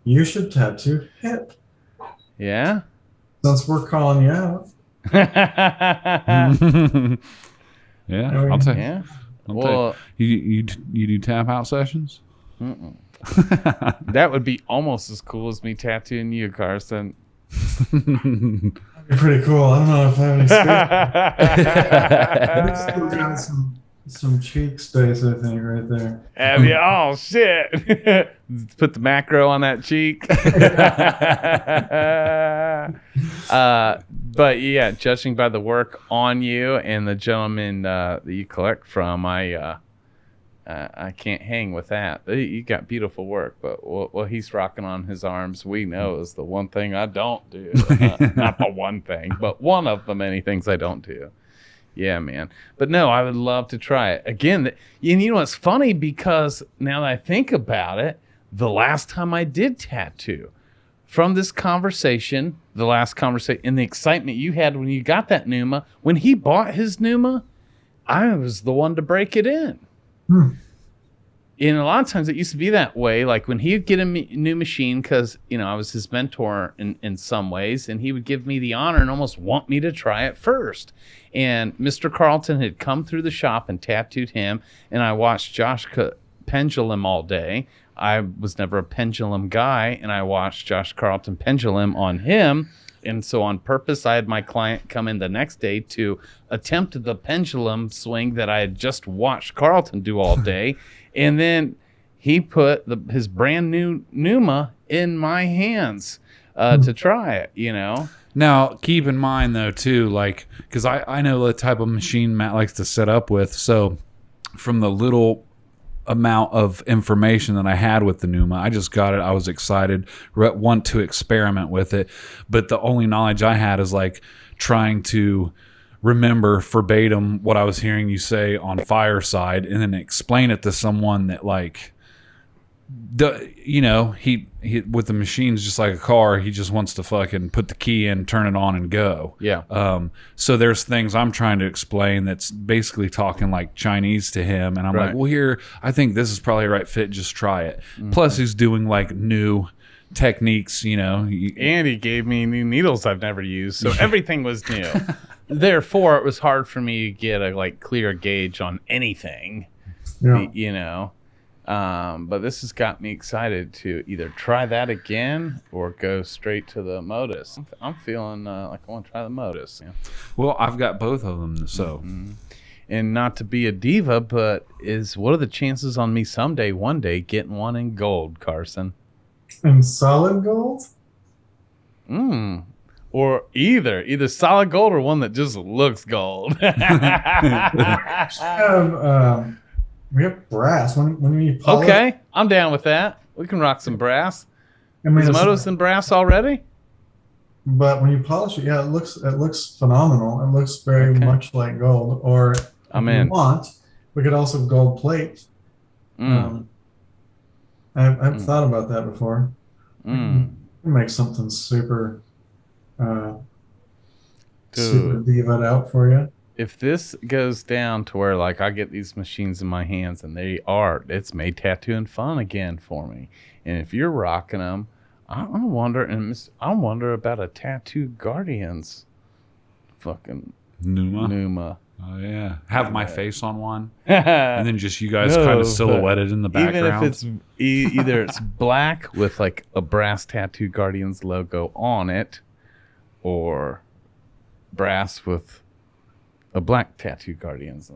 You should tattoo hip. Yeah? Since we're calling you out. Yeah, I'll take. Yeah. Well, you do tap out sessions? That would be almost as cool as me tattooing you, Carson. That'd be pretty cool. I don't know if I have any space. Still got some cheek space, I think, right there. Have you? Oh, shit. Put the macro on that cheek. But yeah, judging by the work on you and the gentleman that you collect from, I can't hang with that. You got beautiful work, but what he's rocking on his arms, we know is the one thing I don't do. Not the one thing, but one of the many things I don't do. Yeah, man. But no, I would love to try it. Again, you know what's funny, because now that I think about it, the last time I did tattoo, from this conversation, the last conversation, and the excitement you had when you got that Neuma, when he bought his Neuma, I was the one to break it in. And a lot of times it used to be that way. Like when he would get a new machine, because, I was his mentor in some ways, and he would give me the honor and almost want me to try it first. And Mr. Carlton had come through the shop and tattooed him, and I watched Josh pendulum all day. I was never a pendulum guy, and I watched Josh Carlton pendulum on him. And so on purpose, I had my client come in the next day to attempt the pendulum swing that I had just watched Carlton do all day. And then he put his brand new Neuma in my hands to try it, Now, keep in mind, though, too, like, because I know the type of machine Matt likes to set up with. So from the little amount of information that I had with the Neuma, I just got it. I was excited, want to experiment with it. But the only knowledge I had is like trying to remember verbatim what I was hearing you say on Fireside, and then explain it to someone that, like, he with the machine's just like a car. He just wants to fucking put the key in, turn it on, and go. Yeah. So there's things I'm trying to explain that's basically talking like Chinese to him, and I'm like, well, here, I think this is probably a right fit. Just try it. Mm-hmm. Plus, he's doing like new techniques, and he gave me new needles I've never used, so everything was new. Therefore, it was hard for me to get a clear gauge on anything. Yeah. But this has got me excited to either try that again or go straight to the Modus. I'm feeling like I want to try the Modus. Yeah. Well, I've got both of them, so. Mm-hmm. And not to be a diva, but what are the chances on me one day getting one in gold, Carson? In solid gold? Or either solid gold or one that just looks gold. We have brass. When you polish, okay, I'm down with that. We can rock some brass. I mean, Is Modus in brass already? But when you polish it, it looks phenomenal. It looks very much like gold. Or if you want, we could also gold plate. I've thought about that before. Make something super diva out for you. If this goes down to where I get these machines in my hands and it's made tattooing fun again for me. And if you're rocking them, I wonder about a Tattoo Guardians fucking Neuma. Oh yeah, have my face on one, and then just you guys kind of silhouetted in the background. Even if it's either it's black with a brass Tattoo Guardians logo on it, or brass with a black Tattoo Guardians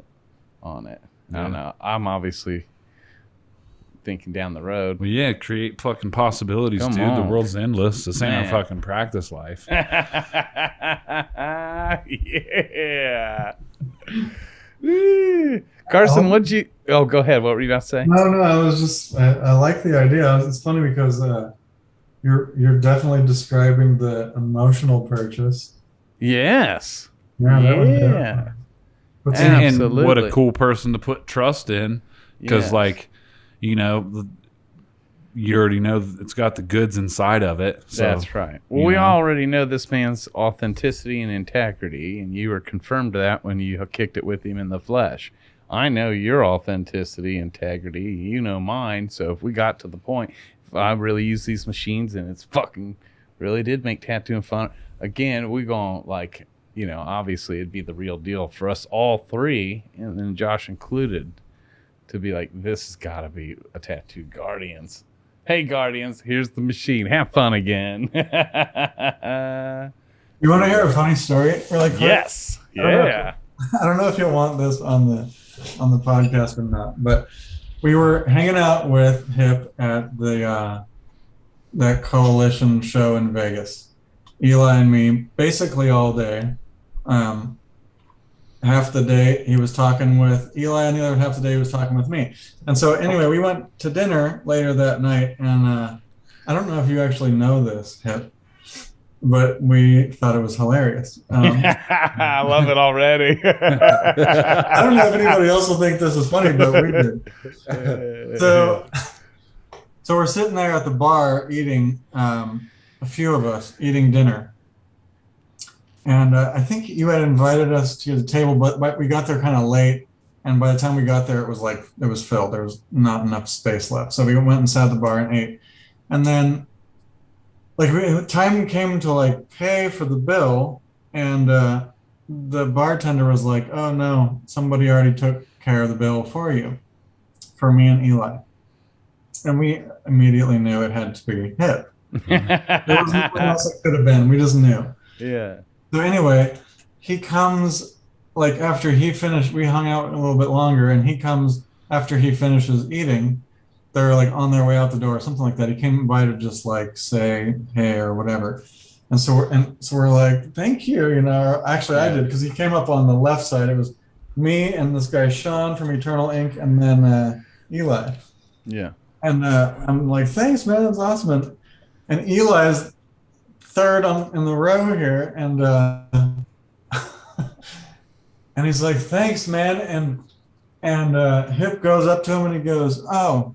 on it. I don't know. I'm obviously thinking down the road. Well, yeah, create fucking possibilities, dude. The world's endless. This ain't our fucking practice life. Yeah. Carson, what'd you? Oh, go ahead. What were you about to say? No, I was just I like the idea. It's funny because you're definitely describing the emotional purchase. Yes. Yeah, that would Yeah. What's And Absolutely. what a cool person to put trust in, because Yes. like, you know, you already know it's got the goods inside of it. So, That's right. Well, we already know this man's authenticity and integrity, and you were confirmed that when you kicked it with him in the flesh. I know your authenticity, integrity. You know mine. So if we got to the point, if I really use these machines and it's fucking really did make tattooing fun, again, we going like, you know, obviously it'd be the real deal for us all three, and then Josh included, to be like, this has got to be a Tattoo Guardians. Hey, Guardians, here's the machine. Have fun again. You want to hear a funny story really quick? Yes. Yeah. I don't know if you'll want this on the podcast or not, but we were hanging out with Hip at the that coalition show in Vegas. Eli and me, basically all day. Half the day he was talking with Eli, and the other half the day he was talking with me. And so anyway, we went to dinner later that night, and I don't know if you actually know this, Hip, but we thought it was hilarious. I love it already. I don't know if anybody else will think this is funny, but we did. So we're sitting there at the bar eating, a few of us eating dinner. And I think you had invited us to the table, but we got there kind of late. And by the time we got there, it was filled. There was not enough space left. So we went and sat at the bar and ate. And then time came to pay for the bill. And the bartender was like, oh no, somebody already took care of the bill for you, for me and Eli. And we immediately knew it had to be Hip. There was nothing else it could have been. We just knew. Yeah. So anyway, he comes after he finished. We hung out a little bit longer, and he comes after he finishes eating. They're on their way out the door, or something like that. He came by to just say hey or whatever, and so we're like, thank you, Or actually, I did, because he came up on the left side. It was me and this guy Sean from Eternal Ink, and then Eli. Yeah. And I'm like, thanks, man, that's awesome. And Eli's third in the row here, and and he's like, thanks, man. And Hip goes up to him and he goes, oh,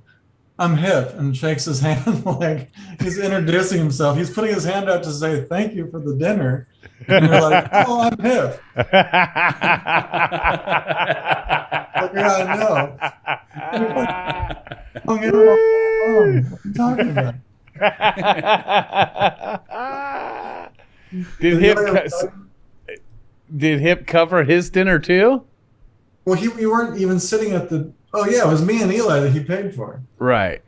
I'm Hip, and shakes his hand like he's introducing himself. He's putting his hand out to say thank you for the dinner. And you're like, oh, I'm Hip. Yeah, I know. What are you talking about? Did Hip cover his dinner too? Well, we weren't even sitting at the. Oh yeah, it was me and Eli that he paid for. Right.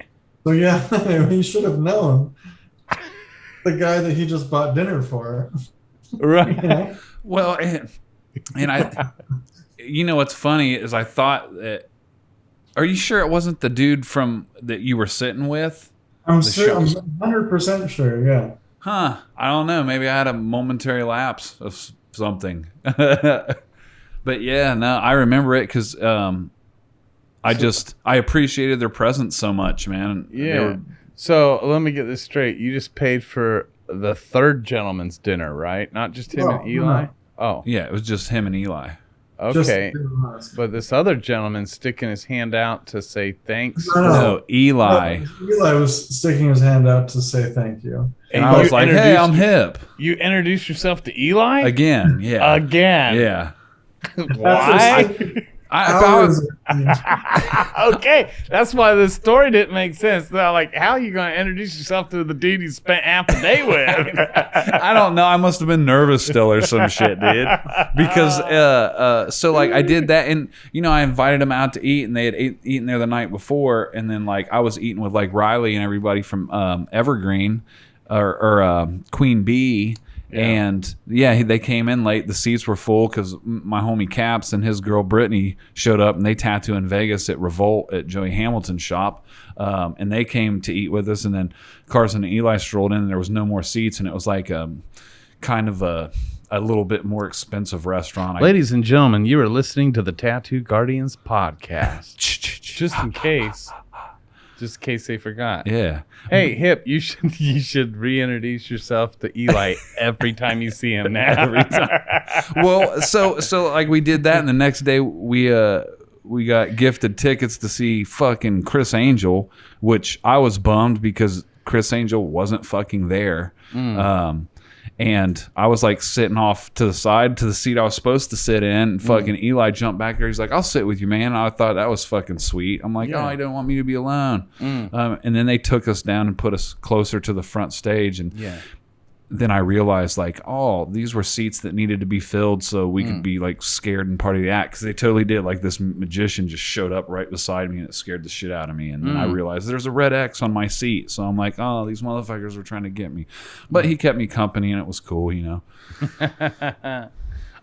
So yeah, he should have known the guy that he just bought dinner for. Right. Well, and I, what's funny is I thought that. Are you sure it wasn't the dude from that you were sitting with? I'm 100% sure. Yeah. Huh. I don't know. Maybe I had a momentary lapse of something. But yeah, no, I remember it because I appreciated their presence so much, man. Yeah. So let me get this straight. You just paid for the third gentleman's dinner, right? Not just him and Eli? No. Oh. Yeah, it was just him and Eli. Okay. But this other gentleman sticking his hand out to say thanks. No, Eli. Eli was sticking his hand out to say thank you. And I was like, hey, I'm Hip. You introduced yourself to Eli? Again, yeah. Again. Yeah. Why? Okay, that's why the story didn't make sense. They're like, how are you going to introduce yourself to the dude you spent half a day with? I don't know. I must have been nervous still or some shit, dude. Because I did that, and I invited them out to eat, and they had eaten there the night before, and then I was eating with Riley and everybody from Evergreen or Queen Bee. Yeah. And they came in late. The seats were full because my homie Caps and his girl Brittany showed up, and they tattoo in Vegas at Revolt at Joey Hamilton's shop. And they came to eat with us. And then Carson and Eli strolled in, and there was no more seats. And it was kind of a a little bit more expensive restaurant. Ladies and gentlemen, you are listening to the Tattoo Guardians podcast. Just in case they forgot. Yeah. Hey, Hip, you should reintroduce yourself to Eli every time you see him now. Every time. Well, so like we did that, and the next day we got gifted tickets to see fucking Chris Angel, which I was bummed because Chris Angel wasn't fucking there. And I was like sitting off to the side to the seat I was supposed to sit in, and fucking Eli jumped back there. He's like, "I'll sit with you, man." And I thought that was fucking sweet. I'm like, "Oh, he didn't want me to be alone." And then they took us down and put us closer to the front stage, and then I realized like, oh, these were seats that needed to be filled so we could be like scared and part of the act, because they totally did. Like this magician just showed up right beside me and it scared the shit out of me. And then I realized there's a red X on my seat. So I'm like, oh, these motherfuckers were trying to get me. But he kept me company and it was cool, you know.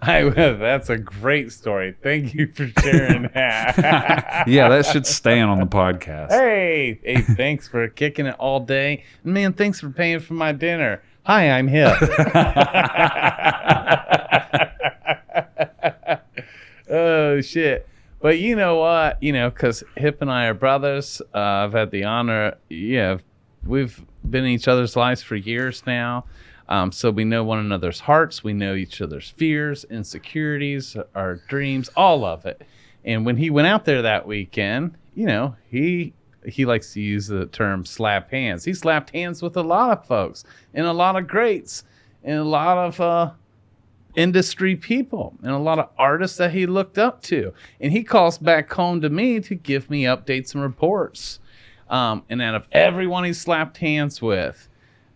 That's a great story. Thank you for sharing that. Yeah, that should stay on the podcast. Hey, thanks for kicking it all day. Man, thanks for paying for my dinner. Hi, I'm Hip. Oh, shit. But you know what? You know, because Hip and I are brothers. I've had the honor. Yeah, we've been in each other's lives for years now. So we know one another's hearts. We know each other's fears, insecurities, our dreams, all of it. And when he went out there that weekend, you know, he likes to use the term slap hands. He slapped hands with a lot of folks and a lot of greats and a lot of industry people and a lot of artists that he looked up to. And he calls back home to me to give me updates and reports. And out of everyone he slapped hands with,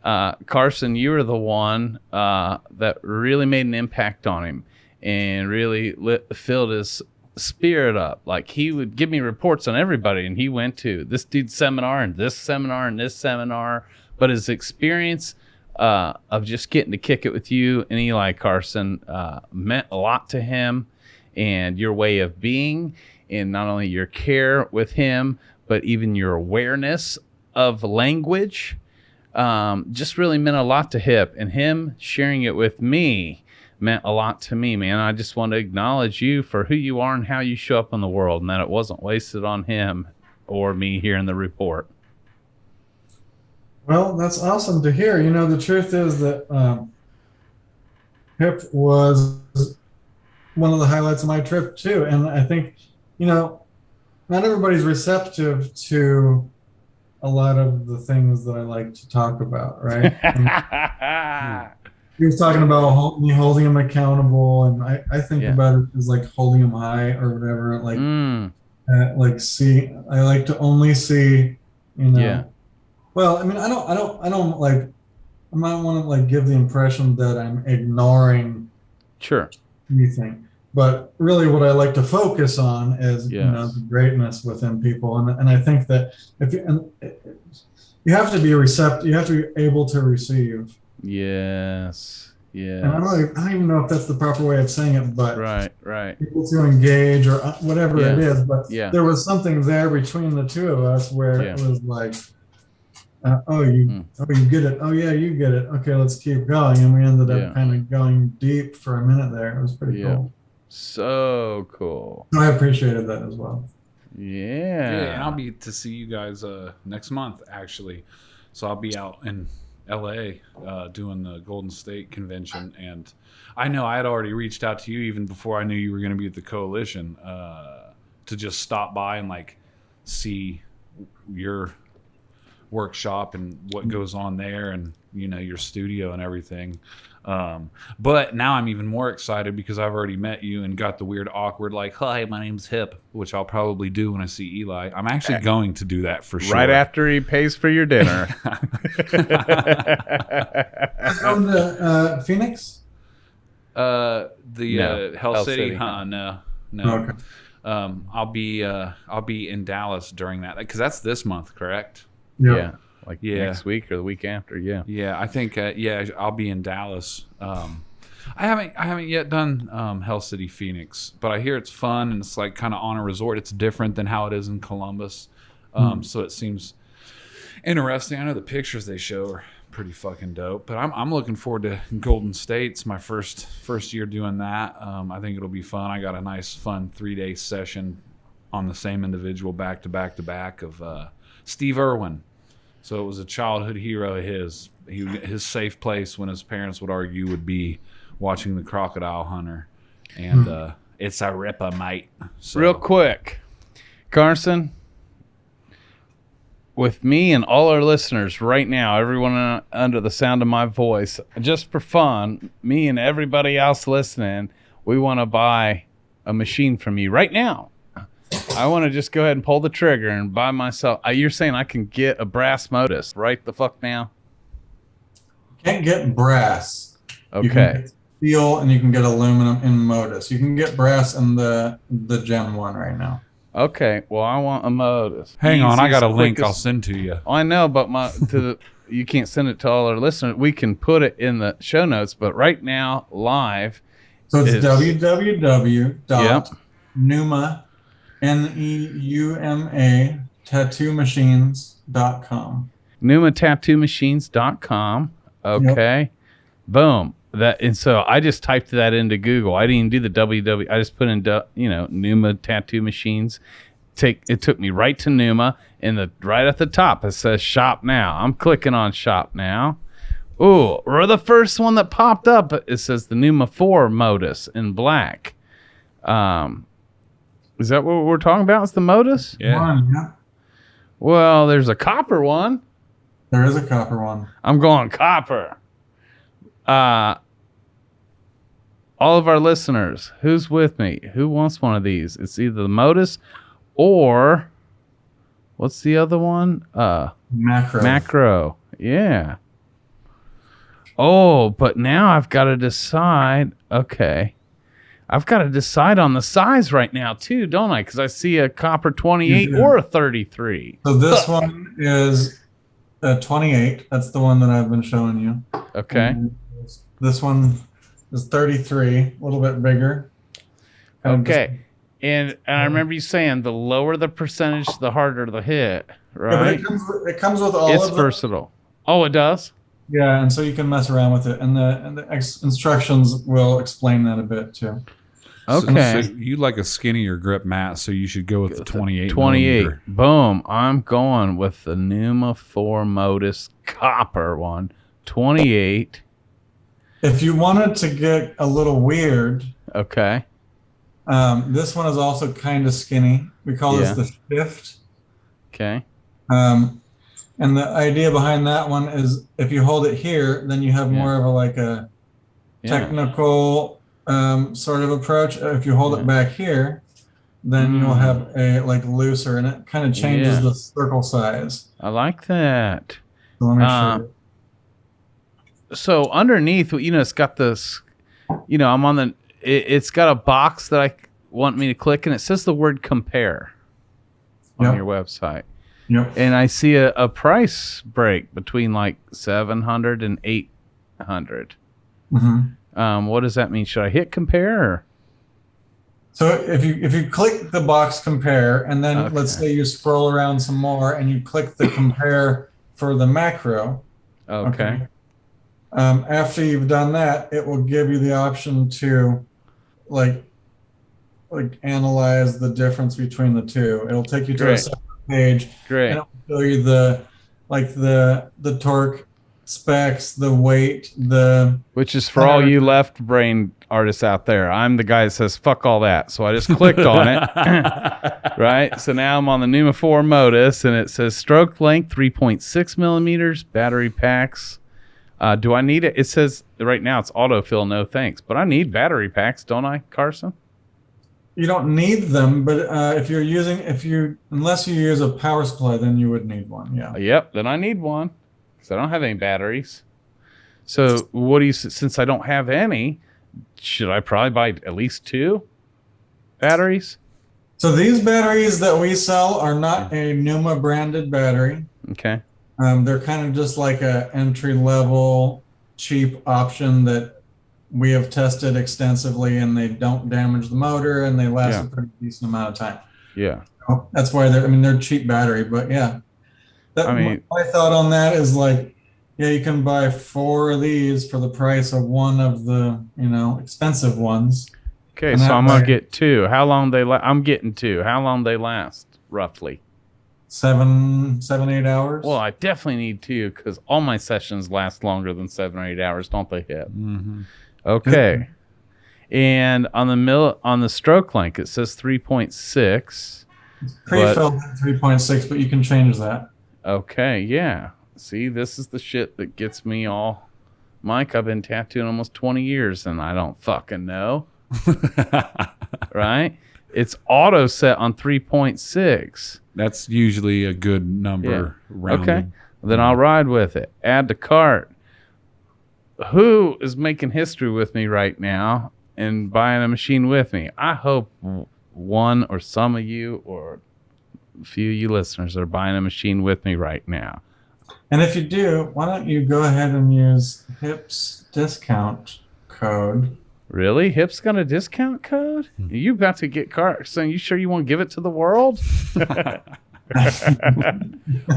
Carson, you were the one that really made an impact on him and really filled his spirit up. Like he would give me reports on everybody, and he went to this dude's seminar and this seminar and this seminar. But his experience of just getting to kick it with you and Eli, Carson, meant a lot to him, and your way of being, and not only your care with him, but even your awareness of language, just really meant a lot to Hip, and him sharing it with me meant a lot to me, man. I just want to acknowledge you for who you are and how you show up in the world, and that it wasn't wasted on him or me here in the report. Well, that's awesome to hear. You know, the truth is that Hip was one of the highlights of my trip too. And I think, you know, not everybody's receptive to a lot of the things that I like to talk about, right? He was talking about me holding him accountable, and I think about it as like holding him high or whatever. Like, I like to only see, you know. Yeah. Well, I mean, I don't like, I might want to like give the impression that I'm ignoring anything, but really what I like to focus on is you know, the greatness within people, and I think that if you have to be receptive, you have to be able to receive. Yes. And I don't even know if that's the proper way of saying it, but right. People to engage or whatever it is, but there was something there between the two of us where it was like, you get it. Oh yeah, you get it. Okay, let's keep going. And we ended up kind of going deep for a minute there. It was pretty cool. So cool. I appreciated that as well. Yeah, and I'll be to see you guys next month actually. So I'll be out in LA doing the Golden State convention, and I know I had already reached out to you even before I knew you were going to be at the coalition to just stop by and like see your workshop and what goes on there, and you know, your studio and everything. But now I'm even more excited because I've already met you and got the weird awkward like, hi, my name's Hip, which I'll probably do when I see Eli. I'm actually going to do that for sure. Right after he pays for your dinner. Going to Phoenix? Hell City? No. Okay. I'll be in Dallas during that, because that's this month, correct? Yeah. Like next week or the week after, Yeah, I think I'll be in Dallas. I haven't yet done Hell City Phoenix, but I hear it's fun and it's like kind of on a resort. It's different than how it is in Columbus, so it seems interesting. I know the pictures they show are pretty fucking dope. But I'm looking forward to Golden State's my first year doing that. I think it'll be fun. I got a nice fun 3-day session on the same individual back to back of Steve Irwin. So it was a childhood hero of his. His safe place when his parents would argue would be watching The Crocodile Hunter, and it's a ripper, mate. So. Real quick, Carson, with me and all our listeners right now, everyone under the sound of my voice, just for fun, me and everybody else listening, we want to buy a machine from you right now. I want to just go ahead and pull the trigger and buy myself. You're saying I can get a brass Modus right the fuck now? Can't get brass. Okay. You can get steel and you can get aluminum in Modus. You can get brass in the Gen 1 right now. Okay. Well, I want a Modus. Hang on, I got a link quickest- I'll send to you. I know, but you can't send it to all our listeners. We can put it in the show notes, but right now, live. So it's www.neuma, Neuma, tattoomachines.com. NeumaTattooMachines.com. Okay. Yep. Boom. And so I just typed that into Google. I didn't even do the www. I just put in Neuma Tattoo Machines. It took me right to Neuma, and right at the top it says shop now. I'm clicking on shop now. Ooh, or the first one that popped up, it says the Neuma 4 Modus in black. Is that what we're talking about? It's the Modus? Yeah. Well, there's a copper one. There is a copper one. I'm going copper. All of our listeners, who's with me? Who wants one of these? It's either the Modus or what's the other one? Macro. Macro. Yeah. Oh, but now I've got to decide. Okay. I've got to decide on the size right now too, don't I? Because I see a copper 28 or a 33. So this one is a 28. That's the one that I've been showing you. Okay. And this one is 33, a little bit bigger. Okay. And I remember you saying the lower the percentage, the harder the hit, right? Yeah, but it comes with all it's of them. versatile. Oh, it does? Yeah, and so you can mess around with it. And the instructions will explain that a bit too. Okay. So you like a skinnier grip, Matt, so you should go with the 28. 28. millimeter. Boom. I'm going with the Neuma 4 Modus copper one. 28. If you wanted to get a little weird, Okay. this one is also kind of skinny. We call this the shift. Okay. And the idea behind that one is if you hold it here, then you have more of a technical sort of approach. If you hold it back here, then you'll have a looser, and it kind of changes the circle size. I like that. So let me show you. So underneath, it's got this, I'm on the, it's got a box that I want me to click, and it says the word compare on your website. Yep. And I see a price break between like 700 and 800. Mm-hmm. What does that mean? Should I hit compare? Or? So if you click the box compare, and then let's say you scroll around some more and you click the compare for the macro. Okay. After you've done that, it will give you the option to like analyze the difference between the two. It'll take you to a separate page. Great. And it'll show you the torque specs, the weight, which is for all you left brain artists out there. I'm the guy that says fuck all that. So I just clicked on it. Right? So now I'm on the Neuma 4 Modus, and it says stroke length 3.6 millimeters, battery packs. Do I need it? It says right now it's autofill, no thanks. But I need battery packs, don't I, Carson? You don't need them, but unless you use a power supply, then you would need one. Yeah. Yep. Then I need one because I don't have any batteries. So since I don't have any, should I probably buy at least 2 batteries? So these batteries that we sell are not a Neuma branded battery. Okay. They're kind of just like a entry level cheap option that we have tested extensively, and they don't damage the motor, and they last a pretty decent amount of time. Yeah. So that's why they're cheap battery, but yeah. My thought on that is Yeah, you can buy 4 of these for the price of one of the, expensive ones. Okay, And so that I'm gonna way, get two. How long they I'm getting two. How long they last, roughly? 7, 8 hours. Well, I definitely need two because all my sessions last longer than 7 or 8 hours, don't they, Hip? Mm-hmm. Okay. And on the stroke length, it says 3.6. Pre-filled at 3.6, but you can change that. Okay, yeah. See, this is the shit that gets me all. Mike, I've been tattooing almost 20 years and I don't fucking know. Right? It's auto set on 3.6. That's usually a good number. Rounded. Okay. Then I'll ride with it. Add to cart. Who is making history with me right now and buying a machine with me? I hope one or some of you or a few of you listeners are buying a machine with me right now. And if you do, why don't you go ahead and use HIP's discount code? Really? HIP's got a discount code? You about to get Carson? You sure you want to give it to the world?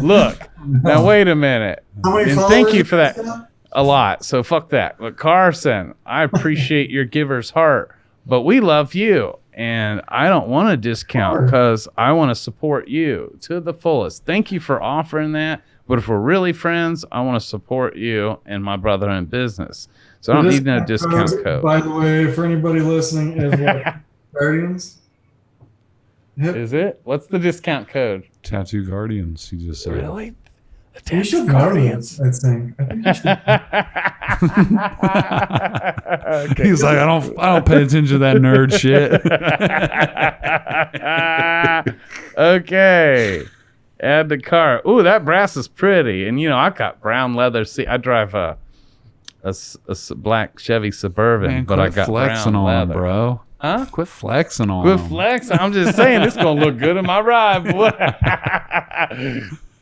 Look, now wait a minute. How many And followers thank you for that. you got? A lot. So fuck that. But Carson, I appreciate your giver's heart, but we love you. And I don't want a discount because I want to support you to the fullest. Thank you for offering that. But if we're really friends, I want to support you and my brother in business. So I don't need no discount code. By the way, for anybody listening, is what? Guardians? HIP? Is it? What's the discount code? Tattoo Guardians, you just said. Really? You should know this, I think. I think you should. He's like, I don't pay attention to that nerd shit. Okay. Add the car. Ooh, that brass is pretty. And I got brown leather seat. I drive a black Chevy Suburban, Man, but I quit got flexing brown on leather. him, bro. Huh? Quit flexing on Good him. flex. I'm just saying it's gonna look good in my ride, boy.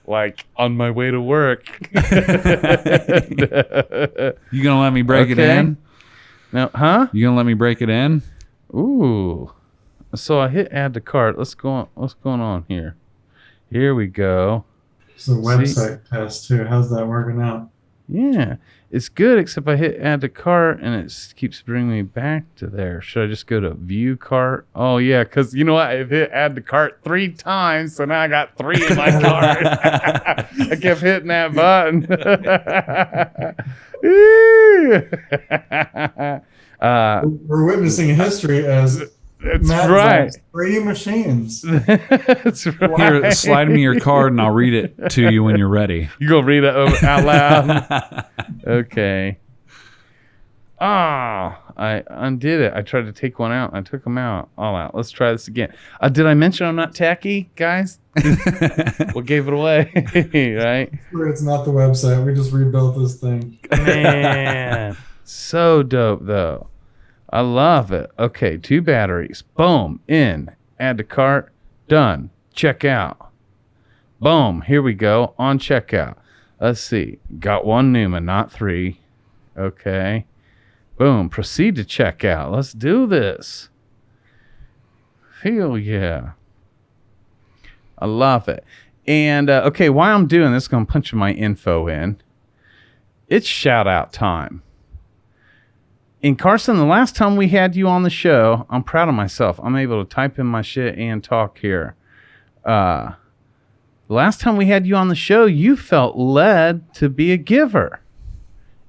Like on my way to work. You gonna let me break it Okay. in? Now, huh? You gonna let me break it in? Ooh. So I hit add to cart. What's going on here? Here we go. It's a website test, too. How's that working out? Yeah. It's good, except I hit add to cart and it keeps bringing me back to there. Should I just go to view cart? Oh, yeah, because you know what? I've hit add to cart 3 times, so now I got 3 in my cart. I kept hitting that button. We're witnessing history as That's Matt right. drives 3 machines. That's right. Here, slide me your card and I'll read it to you when you're ready. You gonna read it out loud? Okay. I undid it. I tried to take one out. I took them out. All out. Let's try this again. Did I mention I'm not tacky, guys? What gave it away? Right? It's not the website. We just rebuilt this thing. Man. So dope, though. I love it. Okay, 2 batteries. Boom. In. Add to cart. Done. Check out. Boom. Here we go. On checkout. Let's see. Got 1 Neuma, not 3. Okay. Boom. Proceed to checkout. Let's do this. Hell yeah. I love it. And, okay, while I'm doing this, I'm going to punch my info in. It's shout out time. And Carson, the last time we had you on the show, I'm proud of myself. I'm able to type in my shit and talk here. The last time we had you on the show, you felt led to be a giver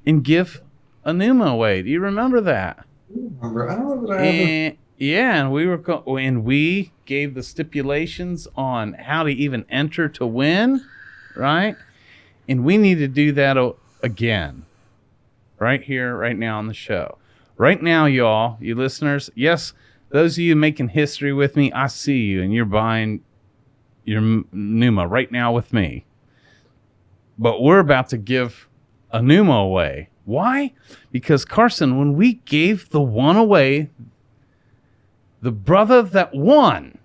and give a Neuma away. Do you remember that? I don't know that I have And we gave the stipulations on how to even enter to win, right? And we need to do that again. Right here, right now on the show. Right now, y'all, you listeners, yes, those of you making history with me, I see you, and you're buying your Neuma right now with me. But we're about to give a Neuma away. Why? Because, Carson, when we gave the one away, the brother that won,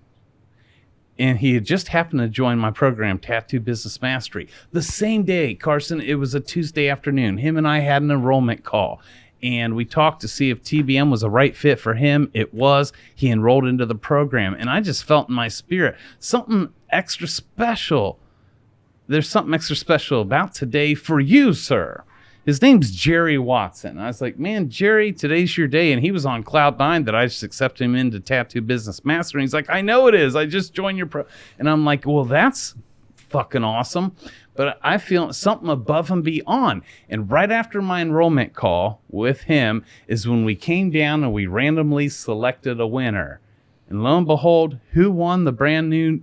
and he had just happened to join my program, Tattoo Business Mastery. The same day, Carson, it was a Tuesday afternoon. Him and I had an enrollment call, and we talked to see if TBM was a right fit for him. It was. He enrolled into the program, and I just felt in my spirit something extra special there's something extra special about today for you, sir. His name's Jerry Watson. I was like, man, Jerry, today's your day. And he was on cloud nine that I just accepted him into Tattoo Business Master. And he's like, I know it is. I just joined your pro. And I'm like, well, that's fucking awesome. But I feel something above and beyond. And right after my enrollment call with him is when we came down and we randomly selected a winner. And lo and behold, who won the brand new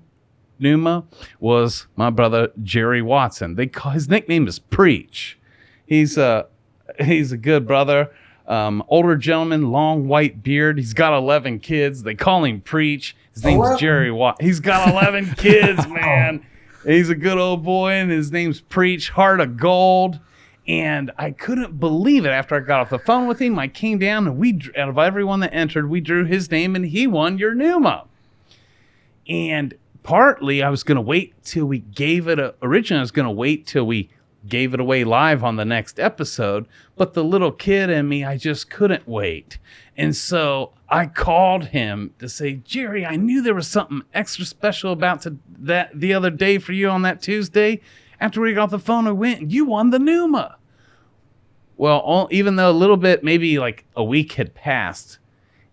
Neuma was my brother, Jerry Watson. His nickname is Preach. He's a good brother, older gentleman, long white beard. He's got 11 kids. They call him Preach. His name's Jerry Watt. He's got 11 kids, man. He's a good old boy, and his name's Preach, heart of gold. And I couldn't believe it. After I got off the phone with him, I came down, and out of everyone that entered, we drew his name, and he won your Neuma. And partly, I was going to wait till we gave it originally, I was going to wait till we gave it away live on the next episode, but the little kid in me, I just couldn't wait. And so I called him to say, Jerry, I knew there was something extra special about that the other day for you on that Tuesday. After we got off the phone, I went, and you won the Neuma. Well, even though a little bit, maybe like a week had passed,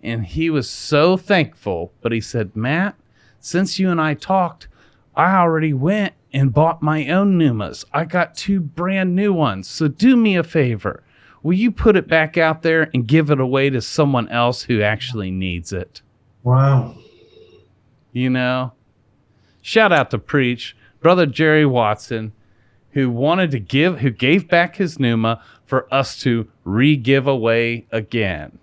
and he was so thankful, but he said, Matt, since you and I talked, I already went and bought my own Neumas. I got 2 brand new ones. So do me a favor. Will you put it back out there and give it away to someone else who actually needs it? Wow. You know? Shout out to Preach, brother Jerry Watson, who gave back his Neuma for us to re-give away again.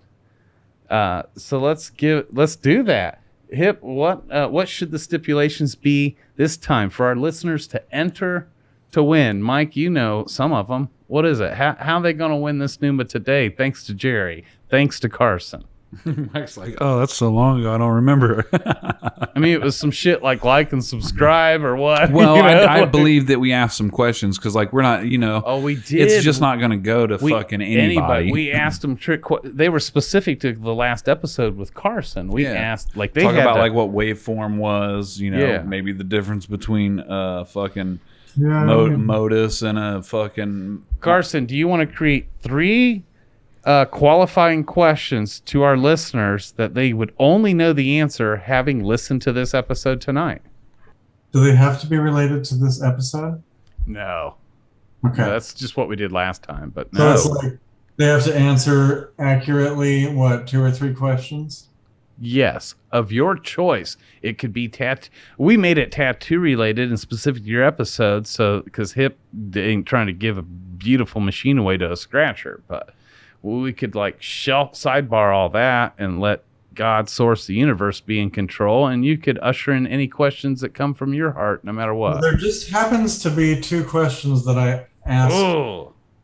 So let's do that. Hip, what should the stipulations be this time for our listeners to enter to win? Mike, you know some of them. What is it? How are they going to win this Neuma today? Thanks to Jerry. Thanks to Carson. Mike's like, oh, that's so long ago, I don't remember. I mean, it was some shit like and subscribe or what? Well, I believe that we asked some questions because, like, we're not, Oh, we did. It's just not going to go to fucking anybody. We asked them they were specific to the last episode with Carson. We asked, like, they talk had about like what waveform was, maybe the difference between fucking Modus and a fucking. Carson, do you want to create 3 qualifying questions to our listeners that they would only know the answer having listened to this episode tonight? Do they have to be related to this episode? No. Okay. No, that's just what we did last time, but no. So it's like they have to answer accurately, 2 or 3 questions? Yes, of your choice. It could be we made it tattoo related and specific to your episode, so because Hip ain't trying to give a beautiful machine away to a scratcher, but we could like sidebar all that and let God, source, the universe be in control, and you could usher in any questions that come from your heart, no matter what. Well, there just happens to be 2 questions that I asked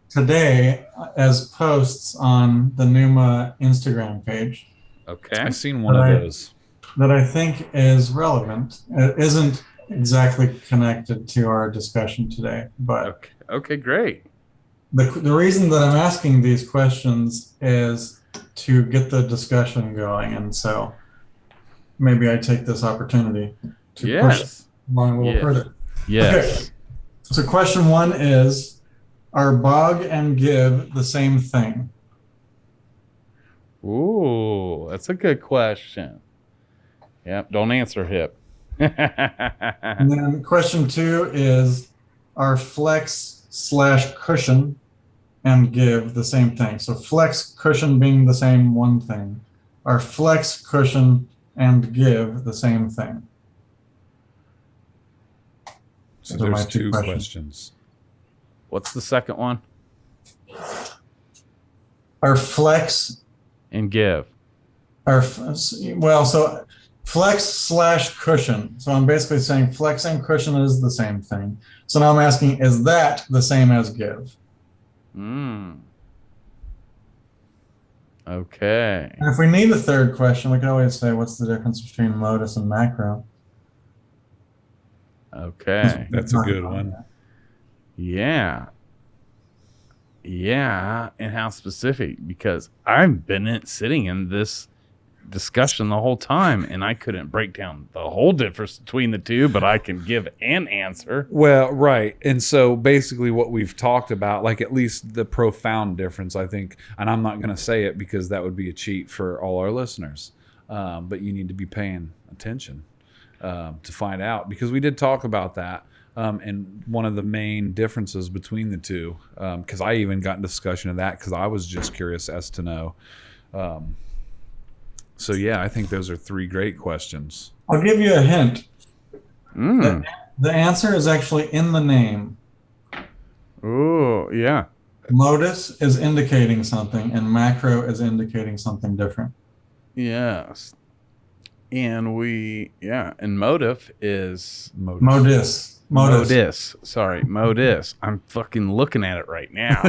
today as posts on the Neuma Instagram page. Okay. I've seen one of those. That I think is relevant. It isn't exactly connected to our discussion today, but okay, great. The reason that I'm asking these questions is to get the discussion going, and so maybe I take this opportunity to push along a little further. Yes. Okay. So question 1 is, are bog and give the same thing? Ooh, that's a good question. Yep, don't answer, Hip. And then question 2 is, are flex/cushion and give the same thing? So flex, cushion being the same one thing. Are flex, cushion, and give the same thing? So there's 2 questions. What's the second one? Are flex and give? So flex/cushion. So I'm basically saying flex and cushion is the same thing. So now I'm asking, is that the same as give? Okay. And if we need a third question, we can always say, what's the difference between modus and macro? Okay. That's a good one. Yeah. Yeah. And how specific? Because I've been sitting in this discussion the whole time, and I couldn't break down the whole difference between the two, but I can give an answer. Well, right. And so basically what we've talked about, like at least the profound difference, I think, and I'm not going to say it because that would be a cheat for all our listeners, but you need to be paying attention to find out, because we did talk about that. And one of the main differences between the two, because I even got in discussion of that because I was just curious as to know. So, yeah, I think those are 3 great questions. I'll give you a hint. The answer is actually in the name. Oh, yeah. Modus is indicating something, and macro is indicating something different. Yes. And and motive is Modus. Sorry, modus. I'm fucking looking at it right now.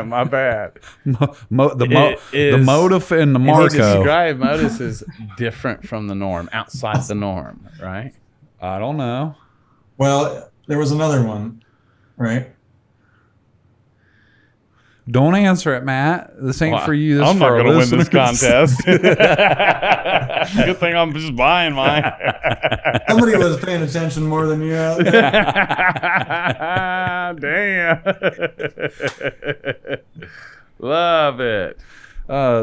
My bad. The motive and the Marco. Describe modus is different from the norm, outside the norm, right? I don't know. Well, there was another one, right? Don't answer it, Matt. This ain't for you. This I'm not going to win this contest. Good thing I'm just buying mine. Somebody was paying attention more than you. Damn. Love it.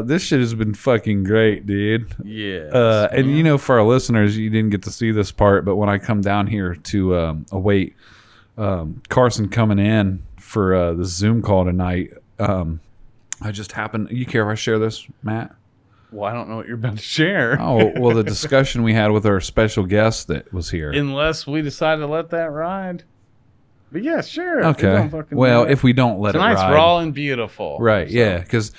This shit has been fucking great, dude. Yeah. And for our listeners, you didn't get to see this part, but when I come down here to await Carson coming in for the Zoom call tonight, I just happened. You care if I share this, Matt? Well, I don't know what you're about to share. Oh, well, the discussion we had with our special guest that was here. Unless we decide to let that ride. But yeah, sure. Okay. Well, if we don't let Tonight's it ride. raw and beautiful. Right, so. Yeah. Because,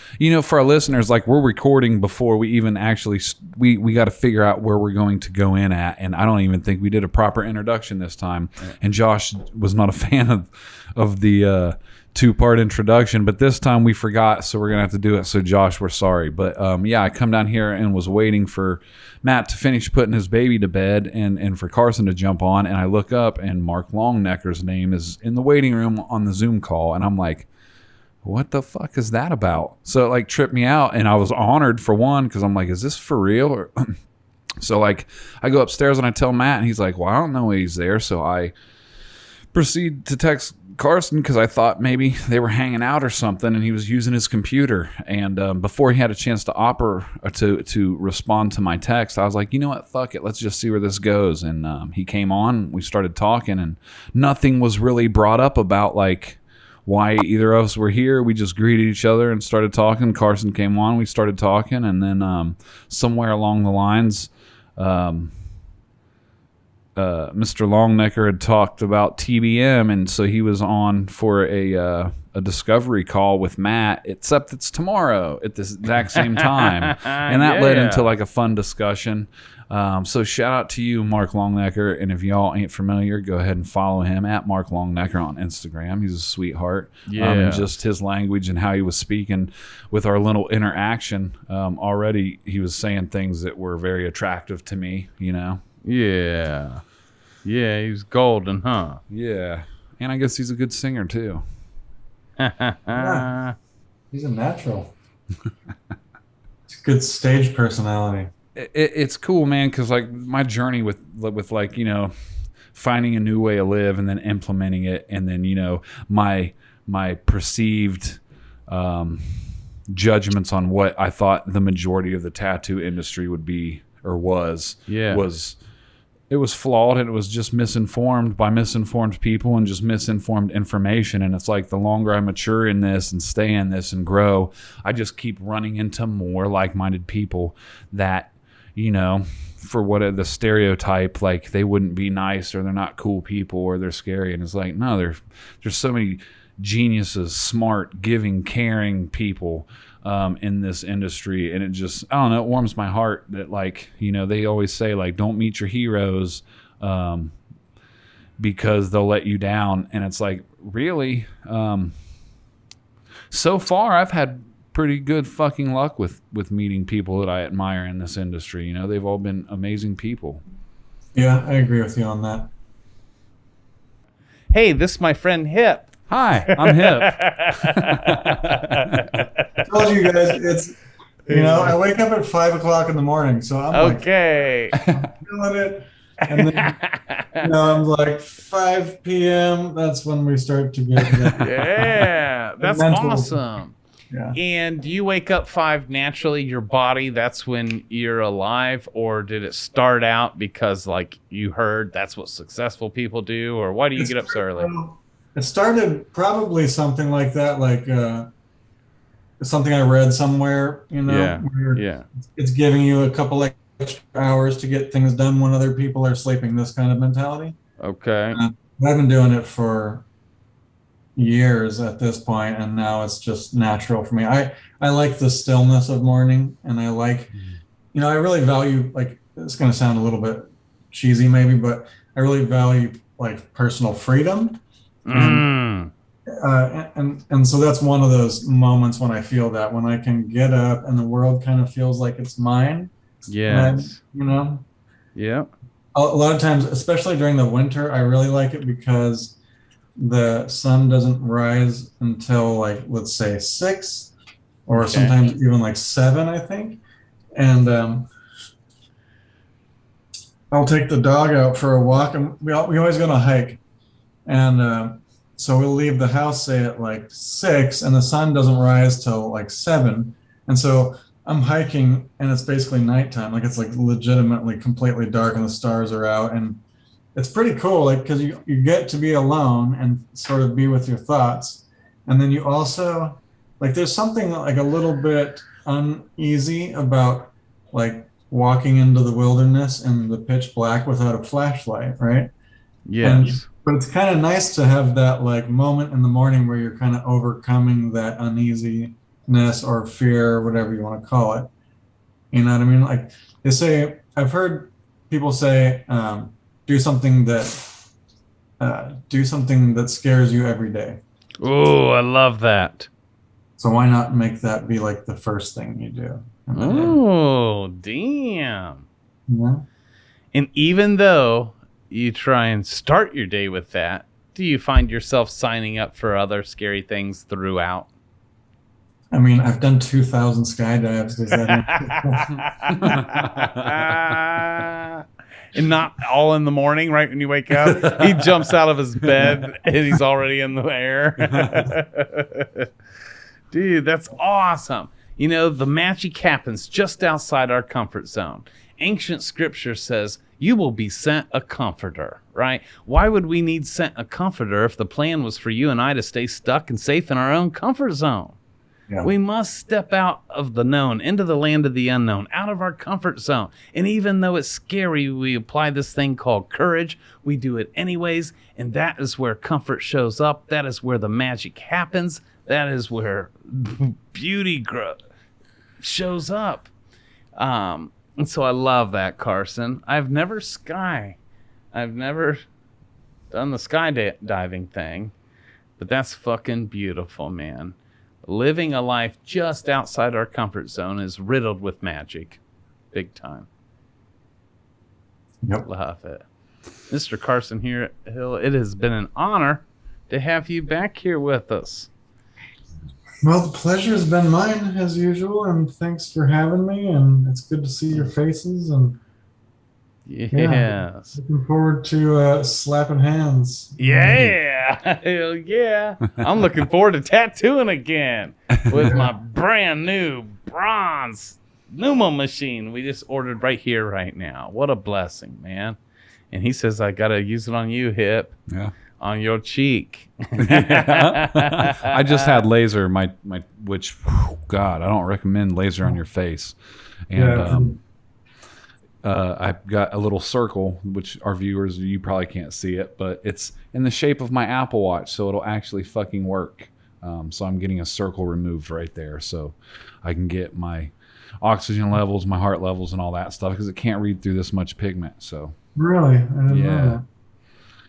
for our listeners, like we're recording before we even actually, we got to figure out where we're going to go in at. And I don't even think we did a proper introduction this time. Yeah. And Josh was not a fan of the 2-part introduction, but this time we forgot, so we're gonna have to do it. So Josh, we're sorry, but I come down here and was waiting for Matt to finish putting his baby to bed and for Carson to jump on, and I look up and Mark Longnecker's name is in the waiting room on the Zoom call, and I'm like, what the fuck is that about? So it like tripped me out, and I was honored for one because I'm like, is this for real? Or so like I go upstairs and I tell Matt, and he's like, well, I don't know he's there, so I proceed to text Carson because I thought maybe they were hanging out or something, and he was using his computer. And before he had a chance to respond to my text, I was like, you know what, fuck it, let's just see where this goes. And he came on, we started talking, and nothing was really brought up about like why either of us were here. We just greeted each other and started talking. Carson came on, we started talking, and then somewhere along the lines, Mr. Longnecker had talked about TBM, and so he was on for a discovery call with Matt, except it's tomorrow at this exact same time. And that led into like a fun discussion. So shout out to you, Mark Longnecker, and if y'all ain't familiar, go ahead and follow him at Mark Longnecker on Instagram. He's a sweetheart. And just his language and how he was speaking with our little interaction, already he was saying things that were very attractive to me, Yeah. Yeah, he was golden, huh? Yeah. And I guess he's a good singer, too. Yeah. He's a natural. It's a good stage personality. It's cool, man, because, like, my journey with like, finding a new way to live and then implementing it, and then, my perceived judgments on what I thought the majority of the tattoo industry would be or was it was flawed, and it was just misinformed by misinformed people and just misinformed information. And it's like the longer I mature in this and stay in this and grow, I just keep running into more like-minded people that, for what the stereotype, like they wouldn't be nice or they're not cool people or they're scary. And it's like, no, there's so many geniuses, smart, giving, caring people in this industry, and it just, I don't know, it warms my heart that, like, they always say, like, don't meet your heroes because they'll let you down. And it's like, really, so far I've had pretty good fucking luck with meeting people that I admire in this industry. They've all been amazing people. Yeah, I agree with you on that. Hey, this is my friend Hip. Hi, I'm Hip. I told you guys, I wake up at 5 o'clock in the morning, so I'm Okay. feeling it. And then, I'm like 5 p.m. That's when we start to get Yeah, that's mental. awesome. Yeah. And do you wake up 5 naturally, your body, that's when you're alive? Or did it start out because, like, you heard that's what successful people do? Or why do you get up so early? It started probably something like that, like something I read somewhere, Yeah, where yeah. it's giving you a couple extra hours to get things done when other people are sleeping, this kind of mentality. Okay. I've been doing it for years at this point, and now it's just natural for me. I like the stillness of morning, and I like, I really value, like, it's going to sound a little bit cheesy maybe, but I really value like personal freedom. And and so that's one of those moments when I feel that, when I can get up and the world kind of feels like it's mine. Yes. And Yeah. a lot of times, especially during the winter, I really like it because the sun doesn't rise until, like, let's say 6, or sometimes even like 7, I think. And I'll take the dog out for a walk, and we always go on a hike. And so we'll leave the house, say, at like 6, and the sun doesn't rise till like 7. And so I'm hiking, and it's basically nighttime. Like, it's like legitimately completely dark, and the stars are out. And it's pretty cool, like, because you get to be alone and sort of be with your thoughts. And then you also, like, there's something like a little bit uneasy about, like, walking into the wilderness in the pitch black without a flashlight, right? Yes. But it's kind of nice to have that, like, moment in the morning where you're kind of overcoming that uneasiness or fear, or whatever you want to call it. You know what I mean? Like, they say, I've heard people say, do something that scares you every day. Oh, I love that. So why not make that be like the first thing you do? Oh, damn. Yeah. And even though you try and start your day with that, do you find yourself signing up for other scary things throughout? I mean, I've done 2,000 skydives. Does that And not all in the morning, right when you wake up. He jumps out of his bed and he's already in the air. Dude, that's awesome. The magic happens just outside our comfort zone. Ancient scripture says, you will be sent a comforter, right? Why would we need sent a comforter if the plan was for you and I to stay stuck and safe in our own comfort zone? Yeah. We must step out of the known into the land of the unknown, out of our comfort zone. And even though it's scary, we apply this thing called courage. We do it anyways. And that is where comfort shows up. That is where the magic happens. That is where beauty shows up. And so I love that, Carson. I've never done the skydiving thing, but that's fucking beautiful, man. Living a life just outside our comfort zone is riddled with magic. Big time. Yep. Love it. Mr. Carson Hill, it has been an honor to have you back here with us. Well, the pleasure has been mine, as usual, and thanks for having me, and it's good to see your faces, and yes. Looking forward to slapping hands. Yeah. Hell yeah. I'm looking forward to tattooing again with my brand new bronze Neuma machine we just ordered right here, right now. What a blessing, man. And he says, I got to use it on you, Hip. Yeah. On your cheek. I just had laser, which, God, I don't recommend laser on your face. And I've got a little circle, which our viewers, you probably can't see it, but it's in the shape of my Apple Watch, so it'll actually fucking work. So I'm getting a circle removed right there, so I can get my oxygen levels, my heart levels, and all that stuff, because it can't read through this much pigment. So really, I didn't know that.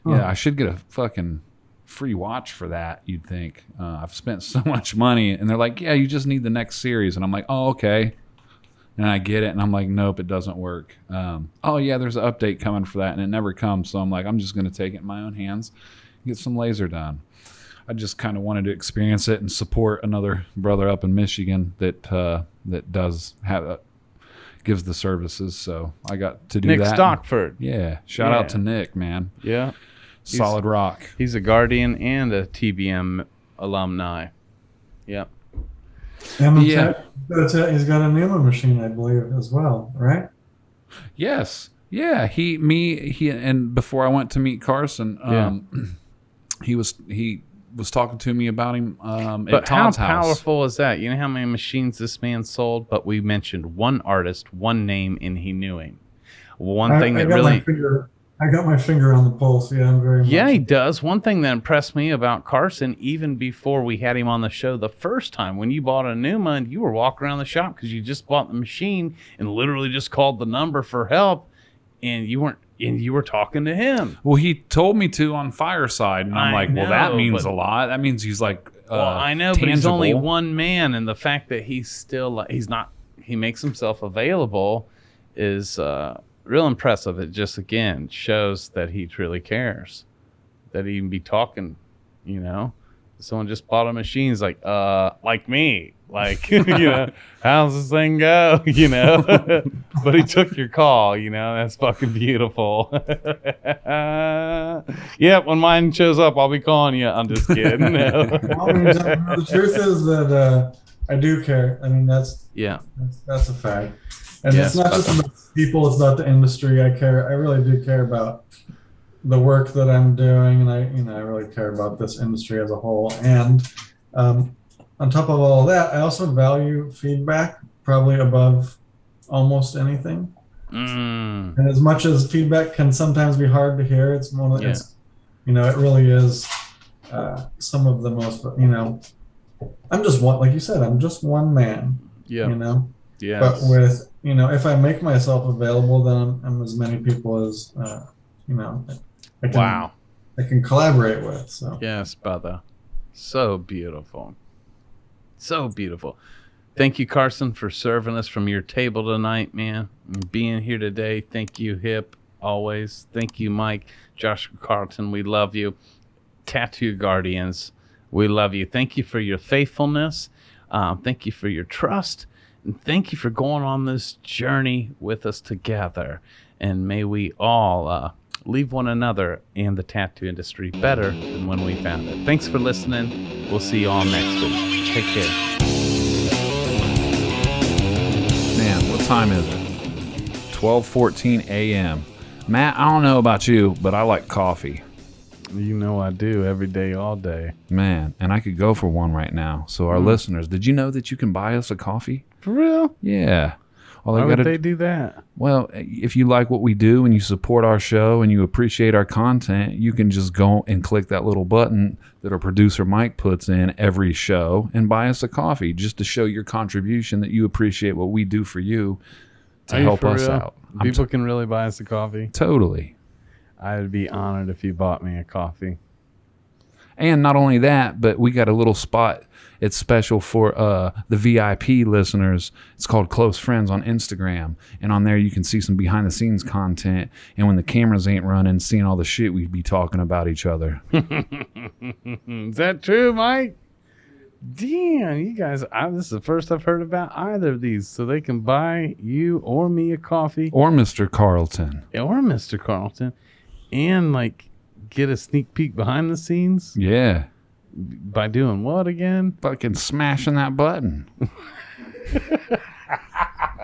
Yeah, I should get a fucking free watch for that, you'd think. I've spent so much money, and they're like, yeah, you just need the next series. And I'm like, oh, okay. And I get it, and I'm like, nope, it doesn't work. Oh, yeah, there's an update coming for that, and it never comes. So I'm like, I'm just going to take it in my own hands and get some laser done. I just kind of wanted to experience it and support another brother up in Michigan that does have gives the services. So I got to do Nick that. Stockford. Yeah. Shout out to Nick, man. Yeah. Solid rock. He's a Guardian and a TBM alumni. Yep. And Yeah. he's got a Neuma machine, I believe, as well, right? Yes. Yeah. He and before I went to meet Carson, he was talking to me about him But at Todd's how house. powerful is that? You know how many machines this man sold? But we mentioned one artist, one name, and he knew him. One thing that really... I got my finger on the pulse. Yeah, I'm very much. Yeah, he does. One thing that impressed me about Carson, even before we had him on the show the first time, when you bought a Neuma and you were walking around the shop because you just bought the machine and literally just called the number for help, and you were talking to him. Well, he told me to on Fireside, and I'm like, well, that means a lot. That means he's like, well, I know, tangible. but he's only one man, and the fact that he makes himself available is real impressive. It just, again, shows that he truly cares. That he can be talking, Someone just bought a machine. He's like me. Like, how's this thing go? But he took your call, That's fucking beautiful. When mine shows up, I'll be calling you. I'm just kidding. The truth is that I do care. I mean, that's a fact. And it's not just about people, it's about the industry. I really do care about the work that I'm doing, and I really care about this industry as a whole. And on top of all of that, I also value feedback probably above almost anything. And as much as feedback can sometimes be hard to hear, it's one of the, it really is some of the most, I'm just one, like you said, I'm just one man. Yes. But with, if I make myself available, then I'm as many people as, I can collaborate with. So. Yes, brother. So beautiful. So beautiful. Thank you, Carson, for serving us from your table tonight, man. And being here today. Thank you, Hip, always. Thank you, Mike, Josh Carlton. We love you. Tattoo Guardians, we love you. Thank you for your faithfulness. Thank you for your trust. And thank you for going on this journey with us together. And may we all leave one another and the tattoo industry better than when we found it. Thanks for listening. We'll see you all next week. Take care. Man, what time is it? 12:14 a.m. Matt, I don't know about you, but I like coffee. You know I do, every day, all day. Man, and I could go for one right now. So our listeners, did you know that you can buy us a coffee? For real? Yeah. Why would they do that? Well, if you like what we do and you support our show and you appreciate our content, you can just go and click that little button that our producer Mike puts in every show and buy us a coffee just to show your contribution that you appreciate what we do for you to help us out. People can really buy us a coffee? Totally. I would be honored if you bought me a coffee. And not only that, but we got a little spot. It's special for the VIP listeners. It's called Close Friends on Instagram. And on there, you can see some behind-the-scenes content. And when the cameras ain't running, seeing all the shit we'd be talking about each other. Is that true, Mike? Damn, you guys, this is the first I've heard about either of these. So they can buy you or me a coffee. Or Mr. Carlton. Or Mr. Carlton. And, get a sneak peek behind the scenes. Yeah. By doing what again? Fucking smashing that button.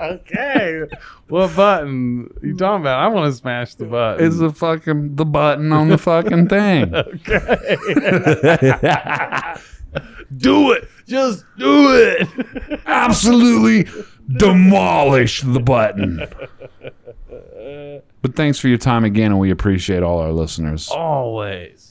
Okay. What button you talking about? I want to smash the button. It's the button on the fucking thing. Okay. Do it. Just do it. Absolutely demolish the button. But thanks for your time again, and we appreciate all our listeners. Always.